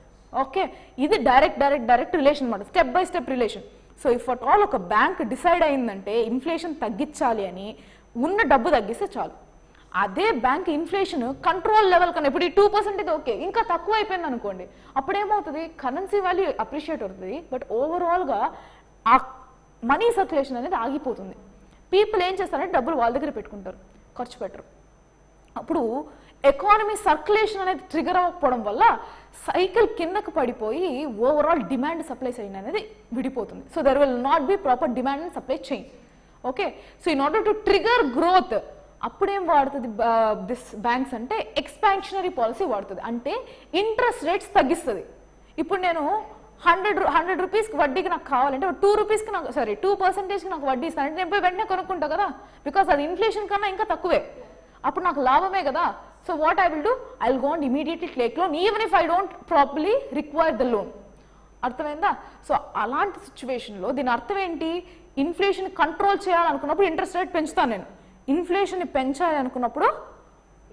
ఓకే, ఇది డైరెక్ట్ రిలేషన్ అన్నమాట, step by step relation. So if at all ఒక బ్యాంక్ డిసైడ్ అయిందంటే ఇన్ఫ్లేషన్ తగ్గించాలి అని, ఉన్న డబ్బు తగ్గిస్తే చాలు. అదే బ్యాంక్ ఇన్ఫ్లేషన్ కంట్రోల్ లెవెల్ కన్నా ఇప్పుడు 2% ఇది ఓకే, ఇంకా తక్కువ అయిపోయింది అనుకోండి, అప్పుడు ఏమవుతుంది, కరెన్సీ వాల్యూ అప్రిషియేట్ అవుతుంది, బట్ ఓవరాల్గా ఆ మనీ సర్క్యులేషన్ అనేది ఆగిపోతుంది. పీపుల్ ఏం చేస్తారంటే డబ్బులు వాళ్ళ దగ్గర పెట్టుకుంటారు, ఖర్చు పెట్టరు. అప్పుడు ఎకానమీ సర్క్యులేషన్ అనేది ట్రిగర్ అవ్వకపోవడం వల్ల సైకిల్ కిందకు పడిపోయి ఓవరాల్ డిమాండ్ సప్లై చైన్ అనేది విడిపోతుంది. So there will not be proper demand and supply chain. Okay, so in order to trigger growth అప్పుడేం వాడుతుంది దిస్ బ్యాంక్స్ అంటే ఎక్స్పాన్షనరీ పాలసీ వాడుతుంది. అంటే ఇంట్రెస్ట్ రేట్స్ తగ్గిస్తుంది. ఇప్పుడు నేను 100 రూపీస్కి వడ్డీకి నాకు కావాలంటే 2 రూపీస్కి నాకు 2%కి నాకు వడ్డీ ఇస్తాను అంటే నేను పోయి వెంటనే కొనుక్కుంటా కదా, బికాస్ అది ఇన్ఫ్లేషన్ కన్నా ఇంకా తక్కువే, అప్పుడు నాకు లాభమే కదా. So what I will do, I will go and immediately take loan even if I don't properly require the loan. అర్థమైందా? సో అలాంటి సిచ్యువేషన్లో దీని అర్థం ఏంటి, ఇన్ఫ్లేషన్ కంట్రోల్ చేయాలనుకున్నప్పుడు ఇంట్రెస్ట్ రేట్ పెంచుతాను, నేను ఇన్ఫ్లేషన్ పెంచాలి అనుకున్నప్పుడు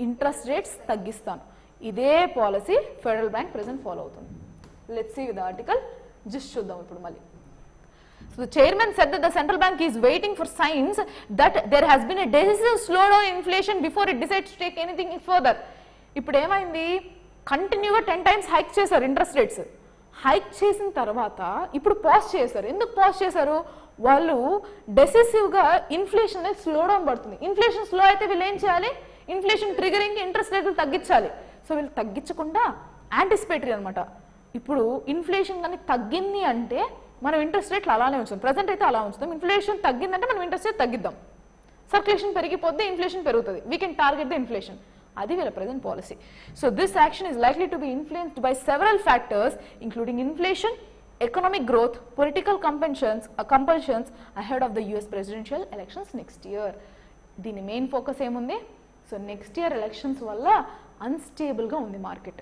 ఇంట్రెస్ట్ రేట్స్ తగ్గిస్తాను. ఇదే policy federal bank present follow అవుతుంది. Let's see with the article, just చూద్దాం ఇప్పుడు మళ్ళీ. So the chairman said that the central bank is waiting for signs that there has been a decisive slowdown in inflation before it decides to take anything further. ఇప్పుడు ఏమైంది, కంటిన్యూగా 10 times hike చేశారు interest rates. Hike చేసిన తర్వాత ఇప్పుడు pause చేశారు. ఎందుకు pause చేశారు, వాళ్ళు డెసిసివ్గా ఇన్ఫ్లేషన్ అనేది స్లో డౌన్ పడుతుంది. ఇన్ఫ్లేషన్ స్లో అయితే వీళ్ళు ఏం చేయాలి, ఇన్ఫ్లేషన్ ట్రిగరింగ్ ఇంట్రెస్ట్ రేట్లు తగ్గించాలి. సో వీళ్ళు తగ్గించకుండా యాంటిసిపేటరీ అనమాట. ఇప్పుడు ఇన్ఫ్లేషన్ కానీ తగ్గింది అంటే మనం ఇంట్రెస్ట్ రేట్లు అలానే ఉంచుతాం, ప్రజెంట్ అయితే అలా ఉంచుతాం. ఇన్ఫ్లేషన్ తగ్గిందంటే మనం ఇంట్రెస్ట్ రేట్ తగ్గిద్దాం, సర్క్యులేషన్ పెరిగిపోద్ది, ఇన్ఫ్లేషన్ పెరుగుతుంది, we can target the inflation. అది వీళ్ళ present policy. So this action is likely to be influenced by several factors including inflation, economic growth, political compulsions ahead of the US presidential elections next year. దీని main focus ఏముంది, so next year elections వల్ల అన్స్టేబుల్గా ఉంది market,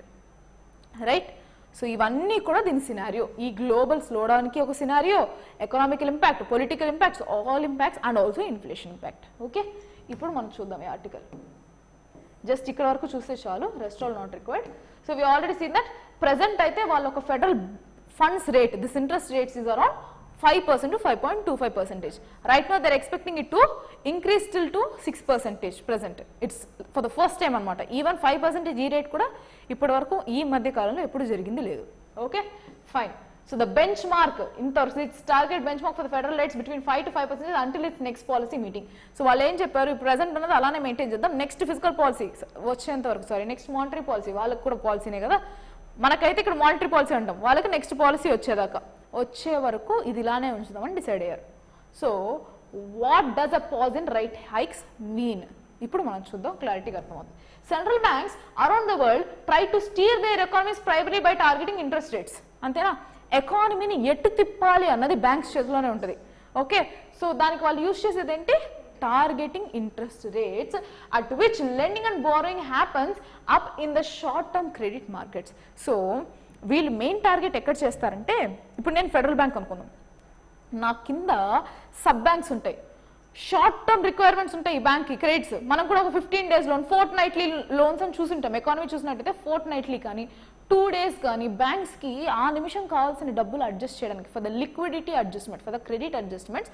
right? So ఇవన్నీ కూడా దీని scenario, ఈ global స్లోడౌన్కి ఒక scenario, economical impact, political impacts, all impacts and also inflation impact. Okay, ఇప్పుడు మనం చూద్దాం ఈ ఆర్టికల్. జస్ట్ ఇక్కడ వరకు చూస్తే చాలు, rest all not required. So we already scene that present అయితే వాళ్ళ ఒక federal funds rate, this interest rates is around 5% to 5.25%. Right now they're expecting it to increase till to 6% present. It's for the first time anamata. Even 5% ఈ rate కూడా ఇప్పటి వరకు ఈ మధ్య కాలంలో ఎప్పుడు జరిగింది లేదు. Okay, fine. So the benchmark, its target benchmark for the federal rates between 5 to 5% until its next policy meeting. So వాళ్ళు ఏం చెప్పారు, ప్రెసెంట్ ఉన్నది అలానే మెయింటైన్ చేద్దాం, నెక్స్ట్ ఫిజికల్ పాలసీ వచ్చేంత వరకు, నెక్స్ట్ మానిటరీ పాలసీ, వాళ్ళకి కూడా పాలసీనే కదా, మనకైతే ఇక్కడ మానిటరీ పాలసీ అంటాం, వాళ్ళకి నెక్స్ట్ పాలసీ వచ్చే వరకు ఇది ఇలానే ఉంచుదామని డిసైడ్ అయ్యారు. So what does a pause in rate hikes mean, ఇప్పుడు మనం చూద్దాం, క్లారిటీగా అర్థమవుతుంది. Central banks around the world try to steer their economies primary by targeting interest rates. అంతేనా, ఎకానమీని ఎట్టు తిప్పాలి అన్నది బ్యాంక్స్ చేతిలోనే ఉంటుంది. ఓకే, సో దానికి వాళ్ళు యూజ్ చేసేది ఏంటి, targeting interest rates at which lending and borrowing happens up in the short term credit markets. So వీళ్ళు మెయిన్ టార్గెట్ ఎక్కడ చేస్తారంటే, ఇప్పుడు నేను ఫెడరల్ బ్యాంక్ అనుకున్నాను, నా కింద సబ్ బ్యాంక్స్ ఉంటాయి, షార్ట్ టర్మ్ రిక్వైర్మెంట్స్ ఉంటాయి ఈ బ్యాంక్కి, క్రెడిట్స్. మనం కూడా ఒక 15 days loan, fort nightly loans అని చూసుంటాం, ఎకానమీ చూసినట్టయితే ఫోర్ట్ నైట్లీ కానీ 2 days కానీ బ్యాంక్స్కి ఆ నిమిషం కావాల్సిన డబ్బులు అడ్జస్ట్ చేయడానికి, for the liquidity adjustment, for the credit adjustments,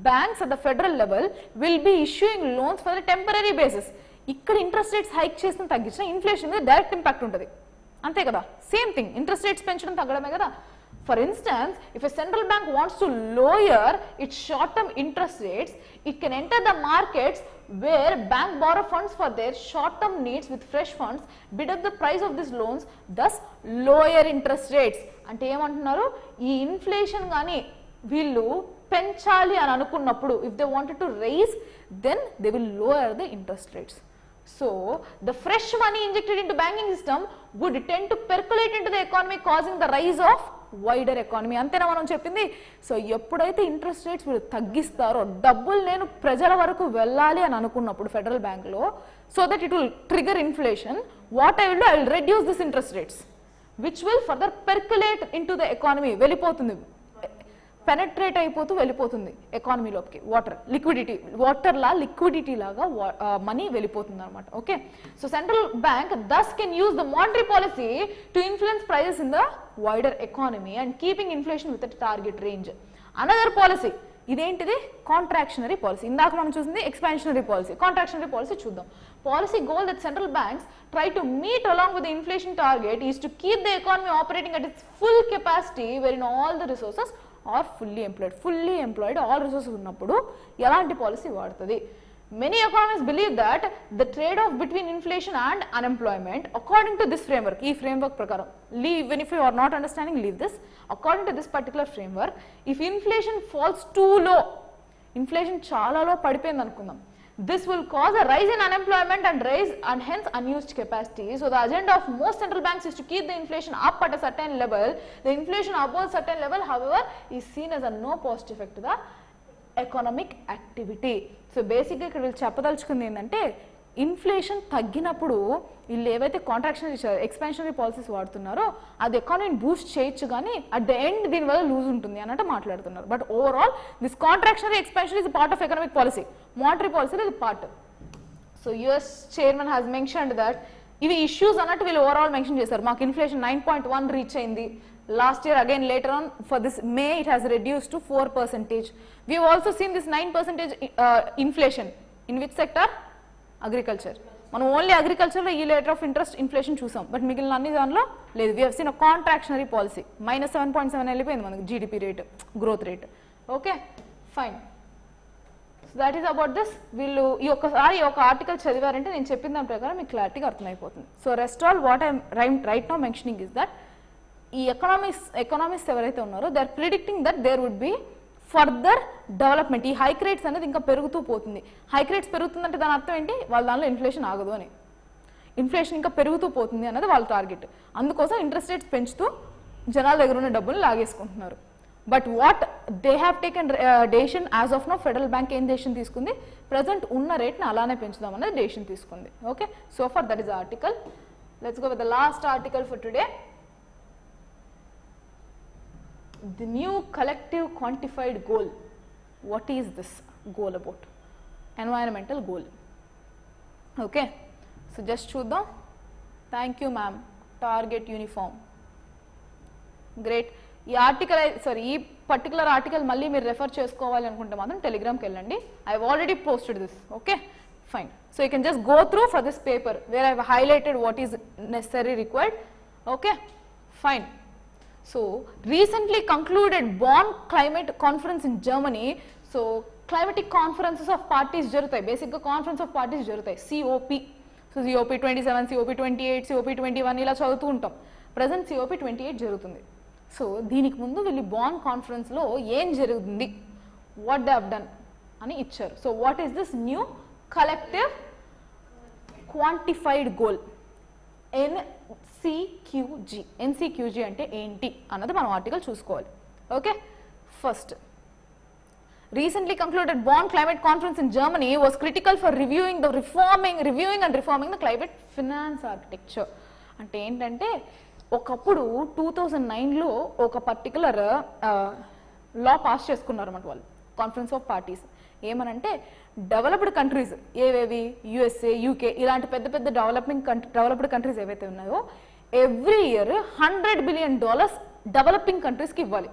banks at the federal level will be issuing loans for the temporary basis. ఇక్కడ ఇంట్రెస్ట్ రేట్స్ హైక్ చేసిన తగ్గించిన ఇన్ఫ్లేషన్ మీద డైరెక్ట్ ఇంపాక్ట్ ఉంటుంది, అంతే కదా, సేమ్ థింగ్, ఇంట్రెస్ట్ రేట్స్ పెంచడం తగ్గడమే కదా. For instance, if a central bank wants to lower its short-term interest rates, it can enter the markets where bank borrow funds for their short-term needs with fresh funds, bid up the price of these loans, thus lower interest rates. అంటే ఏమంటున్నారు, ఈ inflation కానీ వీళ్ళు పెంచాలి అని అనుకున్నప్పుడు, if they wanted to raise, then they will lower the interest rates. So the fresh money injected into banking system would tend to percolate into the economy, causing the rise of wider economy. అంతేనా మనం చెప్పింది? So ఎప్పుడైతే interest rates వీళ్ళు తగ్గిస్తారో, డబ్బులు నేను ప్రజల వరకు వెళ్ళాలి అని అనుకున్నప్పుడు ఫెడరల్ బ్యాంక్లో, so that it will trigger inflation, what I will do, I will reduce this interest rates which will further percolate into the economy. వెళ్ళిపోతుంది, పెనట్రేట్ అయిపోతూ వెళ్ళిపోతుంది ఎకానమీలోకి. వాటర్లా లిక్విడిటీ లాగా మనీ వెళ్ళిపోతుంది అనమాట. Okay, so central bank thus can use the monetary policy to influence prices in the wider economy and keeping inflation with target range. Another policy ఇదేంటిది? Contractionary policy. ఇందాక మనం చూసింది ఎక్స్పాన్షనరీ పాలసీ. కాంట్రాక్షనరీ పాలసీ చూద్దాం. Policy goal that central banks try to meet along with the inflation target is to keep the economy operating at its full capacity wherein all the resources are fully employed. All resources ఉన్నప్పుడు ఎలాంటి policy వాడుతుంది? Many economists believe that the trade-off between inflation and unemployment, according to this framework, ఈ framework ప్రకారం, even if you are not understanding, leave this. According to this particular framework, if inflation falls too low, inflation చాలా లో పడిపోయింది అనుకుందాం, this will cause a rise in unemployment and hence unused capacity. So the agenda of most central banks is to keep the inflation up at a certain level. The inflation above a certain level, however, is seen as a no positive effect to the economic activity. So basically ఇక్కడ వీళ్ళు చెప్పదలుచుకుంది ఏంటంటే, inflation తగ్గినప్పుడు వీళ్ళు ఏవైతే కాంట్రాక్షనరీ expansionary policies వాడుతున్నారో అది ఎకానమీని boost చేయొచ్చు, కానీ అట్ ద ఎండ్ దీనివల్ల లూజ్ ఉంటుంది అన్నట్టు మాట్లాడుతున్నారు. But overall this contractionary expansion is part of economic policy. Monetary policy ఇది part. So US chairman has mentioned that ఇవి ఇష్యూస్ అన్నట్టు వీళ్ళు ఓవరాల్ మెన్షన్ చేశారు. మాకు ఇన్ఫ్లేషన్ 9.1 రీచ్ అయింది last year. Again later on for this May it has reduced to 4%. We have also seen this 9% inflation in which sector? Agriculture. మనం only అగ్రికల్చర్లో ఈ rate of interest inflation చూసాం, but మిగిలిన అన్ని దానిలో లేదు. We have seen a contractionary policy. -7.7 వెళ్ళిపోయింది మనకి GDP rate, growth rate. Okay, fine. So that is about this. వీళ్ళు ఈ ఒక ఆర్టికల్ చదివారంటే నేను చెప్పిన దాని ప్రకారం మీకు క్లారిటీగా అర్థమైపోతుంది. So rest all what I'm right now mentioning is that ఈ ఎకనామిస్ట్ ఎవరైతే ఉన్నారో they are predicting that there would be further development. ఈ హైక్ రేట్స్ అనేది ఇంకా పెరుగుతూ పోతుంది. హైక్ రేట్స్ పెరుగుతుందంటే దాని అర్థం ఏంటి? వాళ్ళ దానిలో ఇన్ఫ్లేషన్ ఆగదు అని. ఇన్ఫ్లేషన్ ఇంకా పెరుగుతూ పోతుంది అన్నది వాళ్ళ టార్గెట్. అందుకోసం ఇంట్రెస్ట్ రేట్స్ పెంచుతూ జనాల దగ్గర ఉన్న డబ్బులు లాగేసుకుంటున్నారు. But what they have taken decision as of no, federal bank ఏం డెసిషన్ తీసుకుంది? ప్రజెంట్ ఉన్న రేట్ని అలానే పెంచుదాం అనేది డెసిషన్ తీసుకుంది. Okay, so for that is the article. Let's go with the last article for today. The new collective quantified goal. What is this goal about? Environmental goal. Okay, so just చూద్దాం. Thank you ma'am. Target uniform. Great. ఈ article ఈ particular article మళ్ళీ మీరు refer చేసుకోవాలి అనుకుంటే మాత్రం టెలిగ్రామ్కి వెళ్ళండి. I have already posted this. Okay, fine. So you can just go through for this paper where I have highlighted what is necessary required. Okay, fine. So recently concluded Bonn climate conference in Germany. So climatic conferences of parties జరుగుతాయి. Basic గా conference of parties జరుగుతాయి. COP. So COP 27, COP 28, COP 21 ఇలా చదువుతూ ఉంటాం. Present COP 28 జరుగుతుంది. So దీనికి ముందు వీళ్ళు బాన్ కాన్ఫరెన్స్ లో ఏం జరుగుతుంది, వాట్ దే హావ్ డన్ అని ఇచ్చారు. So what is this new collective quantified goal? NCQG అంటే ఏంటి అన్నది మనం ఆర్టికల్ చూసుకోవాలి. Okay, first recently concluded Bonn climate conference in Germany was critical for reviewing and reforming the climate finance architecture. అంటే ఏంటంటే ఒకప్పుడు 2009లో ఒక పర్టికులర్ లా పాస్ చేసుకున్నారు అన్నమాట వాళ్ళు, కాన్ఫరెన్స్ ఆఫ్ పార్టీస్. ఏమనంటే డెవలప్డ్ కంట్రీస్ ఏవేవి, USA, UK ఇలాంటి పెద్ద పెద్ద డెవలప్డ్ కంట్రీస్ ఏవైతే ఉన్నాయో ఎవ్రీ ఇయర్ $100 బిలియన్ డెవలపింగ్ కంట్రీస్కి ఇవ్వాలి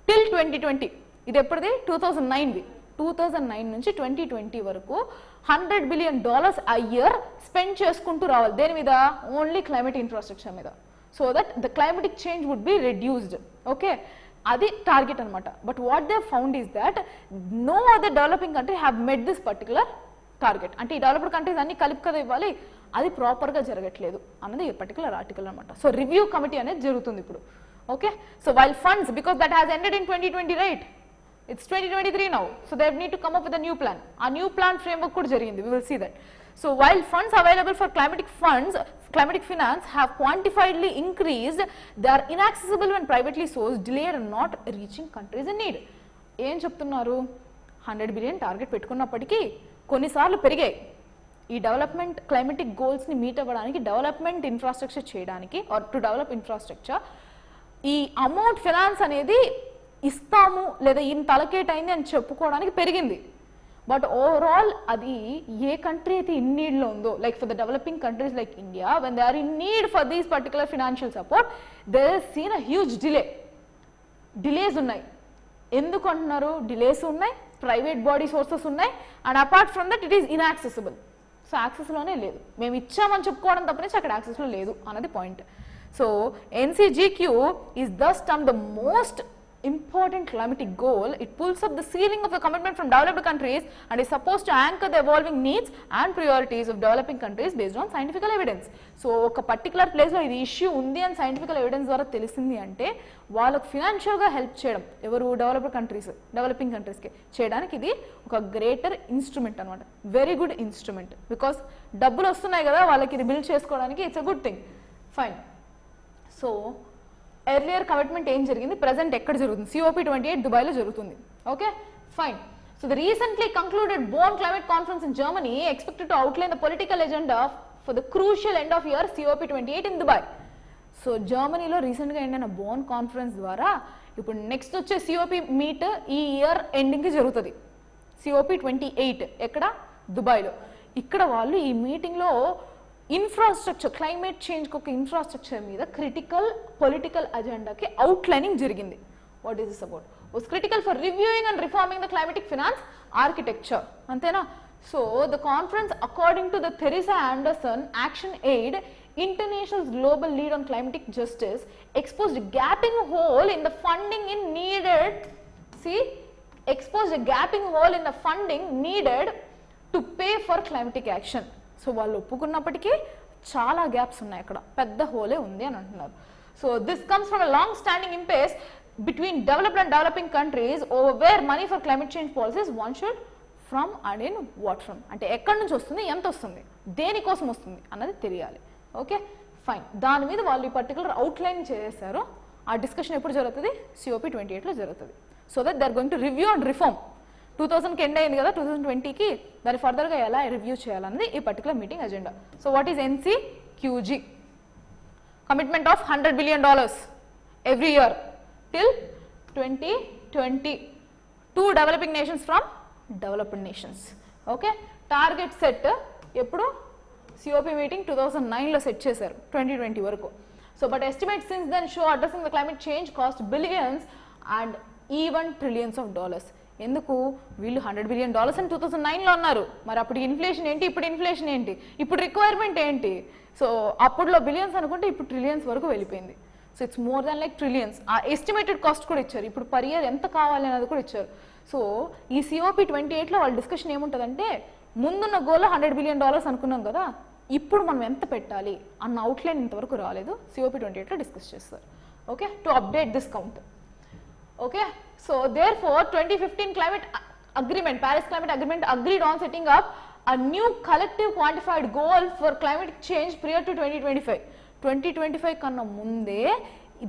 టిల్ 2020. ఇది ఎప్పటిది? 2009వి. 2009 నుంచి 2020 వరకు $100 బిలియన్ a year స్పెండ్ చేసుకుంటూ రావాలి. దేని మీద? ఓన్లీ క్లైమేట్ ఇన్ఫ్రాస్ట్రక్చర్ మీద. So that the climatic change would be reduced. Okay, అది టార్గెట్ అనమాట. But what they found is that no other developing country have met this particular target. అంటే ఈ developed countries అన్ని కలిపి కదా ఇవ్వాలి, అది ప్రాపర్గా జరగట్లేదు అన్నది ఈ పర్టికులర్ ఆర్టికల్ అనమాట. సో రివ్యూ కమిటీ అనేది జరుగుతుంది ఇప్పుడు. Okay, so while funds because that has ended in 2020, right? It's 2023 now. So they need to come up with a new plan. A new plan framework కూడా జరిగింది. We will see that. So while funds available for climatic finance have quantifiedly increased, they are inaccessible when privately sourced, delayed and not reaching countries in need. ఏం చెప్తున్నారు, 100 billion target పెట్టుకున్నప్పటికీ కొన్నిసార్లు పెరిగాయి. ఈ development climatic గోల్స్ని meet అవ్వడానికి, development infrastructure చేయడానికి, are to develop infrastructure, ఈ amount finance అనేది ఇస్తాము లేదా ఇంత అలకేట్ అయింది అని చెప్పుకోవడానికి పెరిగింది. బట్ ఓవరాల్ అది ఏ కంట్రీ అయితే ఇన్ నీడ్లో ఉందో, like for the developing countries like India, when they are in need for these particular financial support, they seen a huge delays ఉన్నాయి. ఎందుకు అంటున్నారు? డిలేస్ ఉన్నాయి, ప్రైవేట్ బాడీ సోర్సెస్ ఉన్నాయి, and apart from that it is inaccessible. So యాక్సెస్లోనే లేదు, మేము ఇచ్చామని చెప్పుకోవడం తప్పనేసి అక్కడ యాక్సెస్లో లేదు అన్నది point. So NCGQ is thus termed the most important climatic goal. It pulls up the ceiling of the commitment from developed countries and is supposed to anchor the evolving needs and priorities of developing countries based on scientific evidence. So ఒక particular ప్లేస్లో ఇది issue ఉంది అని scientific evidence ద్వారా తెలిసింది అంటే వాళ్ళకు ఫినాన్షియల్గా help చేయడం, ఎవరు డెవలపింగ్ కంట్రీస్కి చేయడానికి ఇది ఒక గ్రేటర్ ఇన్స్ట్రుమెంట్ అనమాట. వెరీ గుడ్ ఇన్స్ట్రుమెంట్, బికాస్ డబ్బులు వస్తున్నాయి కదా వాళ్ళకి ఇది బిల్డ్ చేసుకోవడానికి. It's a good thing. Fine. So earlier commitment ఏం జరిగింది, ప్రజెంట్ ఎక్కడ జరుగుతుంది? COP28 దుబాయ్లో జరుగుతుంది. Okay, fine. So the recently concluded bone climate conference in Germany expected to outline the political agenda for the crucial end of year COP28 in Dubai. So జర్మనీలో రీసెంట్గా ఎండైన bone conference ద్వారా ఇప్పుడు next వచ్చే COP meet ఈ year ఎండింగ్కి జరుగుతుంది. COP28 ఎక్కడ? దుబాయ్లో. ఇక్కడ వాళ్ళు ఈ మీటింగ్లో ఇన్ఫ్రాస్ట్రక్చర్, క్లైమేట్ చేంజ్కి ఒక ఇన్ఫ్రాస్ట్రక్చర్ మీద క్రిటికల్ పొలిటికల్ అజెండాకి అవుట్లైనింగ్ జరిగింది. What is this about? Was critical for reviewing and reforming the climatic finance architecture. అంతేనా? So the conference according to the Teresa Anderson action aid international global lead on climatic justice exposed a gaping hole in the funding needed to pay for climatic action. So వాళ్ళు ఒప్పుకున్నప్పటికీ చాలా gaps ఉన్నాయి, అక్కడ పెద్ద హోలే ఉంది అని అంటున్నారు. So this comes from a long standing impasse between developed and developing countries over where money for climate change policies one should from and in what from. అంటే ఎక్కడి నుంచి వస్తుంది, ఎంత వస్తుంది, దేనికోసం వస్తుంది అన్నది తెలియాలి. Okay, fine. దాని మీద వాళ్ళు ఈ పర్టికులర్ అవుట్లైన్ చేశారు. ఆ డిస్కషన్ ఎప్పుడు జరుగుతుంది? COP28లో జరుగుతుంది. So that they are going to review and reform. 2000కి ఎండ్ అయింది కదా, 2020కి దాన్ని ఫర్దర్గా ఎలా రివ్యూ చేయాలన్నది ఈ particular meeting agenda. So what is NCQG? Commitment of $100 billion every year till 2020 to developing nations from developed nations. Okay, target set ఎప్పుడు? COP మీటింగ్ 2009లో సెట్ చేశారు, 2020 వరకు. So but estimate since then show addressing the climate change cost billions and even trillions of dollars. ఎందుకు? వీళ్ళు $100 billion అని 2009లో అన్నారు. మరి అప్పుడు ఇన్ఫ్లేషన్ ఏంటి, ఇప్పుడు ఇన్ఫ్లేషన్ ఏంటి, ఇప్పుడు రిక్వైర్మెంట్ ఏంటి? సో అప్పుడులో బిలియన్స్ అనుకుంటే ఇప్పుడు ట్రిలియన్స్ వరకు వెళ్ళిపోయింది. So it's more than like trillions. ఆ ఎస్టిమేటెడ్ కాస్ట్ కూడా ఇచ్చారు, ఇప్పుడు పర్ ఇయర్ ఎంత కావాలి అనేది కూడా ఇచ్చారు. సో ఈ COP28లో వాళ్ళ డిస్కషన్ ఏముంటుందంటే, ముందున్న గోల్ $100 billion అనుకున్నాం కదా, ఇప్పుడు మనం ఎంత పెట్టాలి అన్న అవుట్లైన్ ఇంతవరకు రాలేదు. COP28లో డిస్కస్ చేస్తారు. Okay, to update this count. Okay, so therefore 2015 Paris Climate Agreement agreed on setting up a new collective quantified goal for climate change prior to 2025. 2025 కన్నా ముందే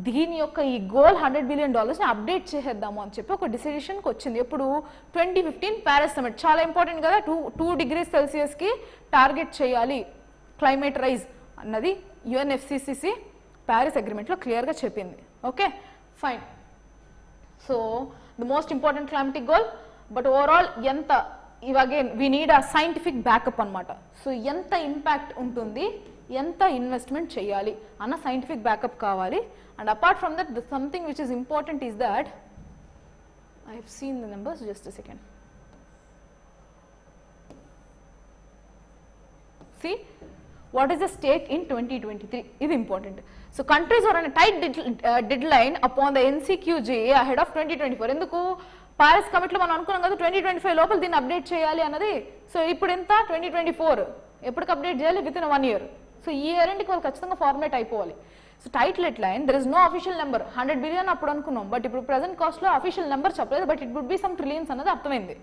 దీని యొక్క ఈ గోల్ $100 billion అప్డేట్ చేసేద్దాము అని చెప్పి ఒక డిసిషన్కి వచ్చింది. ఎప్పుడు? 2015 ప్యారిస్ సమిట్. చాలా ఇంపార్టెంట్ కదా, 2 degrees Celsiusకి టార్గెట్ చేయాలి క్లైమేట్ రైజ్ అన్నది UNFCCC ప్యారిస్ అగ్రిమెంట్లో క్లియర్గా చెప్పింది. Okay, fine. So the most important climatic goal, but overall ఎంత, ఇవి again we need a scientific backup అనమాట. సో ఎంత ఇంపాక్ట్ ఉంటుంది, ఎంత ఇన్వెస్ట్మెంట్ చేయాలి అన్న సైంటిఫిక్ బ్యాకప్ కావాలి. And apart from that something which is important is that I have seen the numbers, just a second. See what is the stake in 2023? Is important. So countries are on a tight deadline upon the NCQG ahead of 2024. ఎందుకు? Paris కమిటీలో మనం అనుకున్నాం కదా 2025 లోపల దీన్ని update చేయాలి అన్నది. So ఇప్పుడు ఎంత? 2024. ఎప్పటికి అప్డేట్ చేయాలి? Within 1 year. సో ఈ ఇయర్ ఎండ్కి వాళ్ళు ఖచ్చితంగా ఫార్మేట్ అయిపోవాలి. So tight deadline, there is no official number. 100 billion అప్పుడు అనుకున్నాం, బట్ ఇప్పుడు ప్రెసెంట్ కాస్ట్లో అఫీషియల్ నెంబర్ చెప్పలేదు, but it would be some trillions అన్నది అర్థమైంది.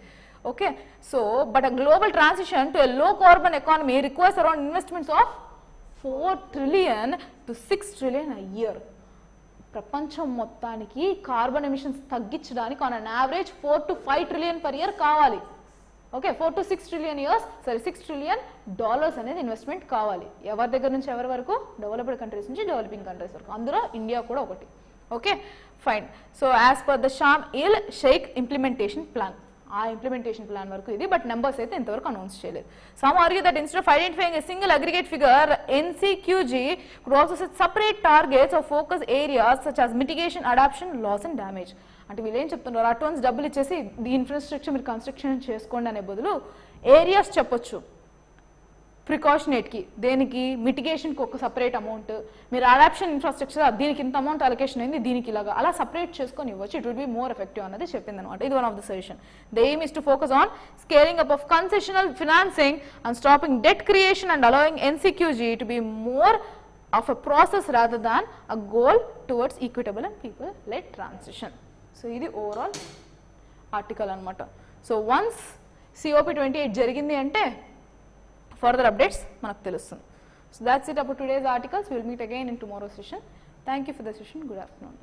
Okay, so but a global transition to a low carbon economy requires around investments of 4 trillion to 6 trillion a year. ప్రపంచం మొత్తానికి carbon emissions తగ్గించడానికి on an average 4 to 5 trillion per year కావాలి. Okay, 4 to 6 trillion years, sorry $6 trillion అనేది investment కావాలి. ఎవరి దగ్గర నుంచి ఎవరి వరకు? డెవలప్డ్ కంట్రీస్ నుంచి డెవలపింగ్ కంట్రీస్ వరకు, అందులో ఇండియా కూడా ఒకటి. Okay fine. So as per the Sharm el Sheikh implementation plan, ఆ ఇంప్లిమెంటేషన్ ప్లాన్ వరకు ఇది, బట్ నెంబర్స్ అయితే ఇంతవరకు అనౌన్స్ చేయలేదు. Some argue that instead of identifying a single aggregate figure, NCQG could also set separate targets or focus areas such as mitigation, adaptation, loss and damage. అంటే వీళ్ళు ఏం చెప్తున్నారు, advance డబ్బులు ఇచ్చేసి ఈ ఇన్ఫ్రాస్ట్రక్చర్ మీరు కన్స్ట్రక్షన్ చేసుకోండి అనే బదులు ఏరియాస్ చెప్పొచ్చు. ప్రికాషనేట్కి, దేనికి, మిటిగేషన్కి ఒక సపరేట్ అమౌంట్, మీరు అడాప్షన్ ఇన్ఫ్రాస్ట్రక్చర్ దీనికి ఇంత అమౌంట్ అలొకేషన్ అయింది, దీనికి ఇలాగా అలా సపరేట్ చేసుకొని ఇవ్వచ్చు. It will be more effective అన్నది చెప్పింది అనమాట. ఇది one of the suggestion. The aim is to focus on scaling up of concessional financing and stopping debt creation and allowing NCQG to be more of a process rather than a goal towards equitable and people led transition. So ఇది overall article అనమాట. So once COP28 జరిగింది అంటే further updates manaku telustundi. So that's it about today's articles. We will meet again in tomorrow's session. Thank you for the session. Good afternoon.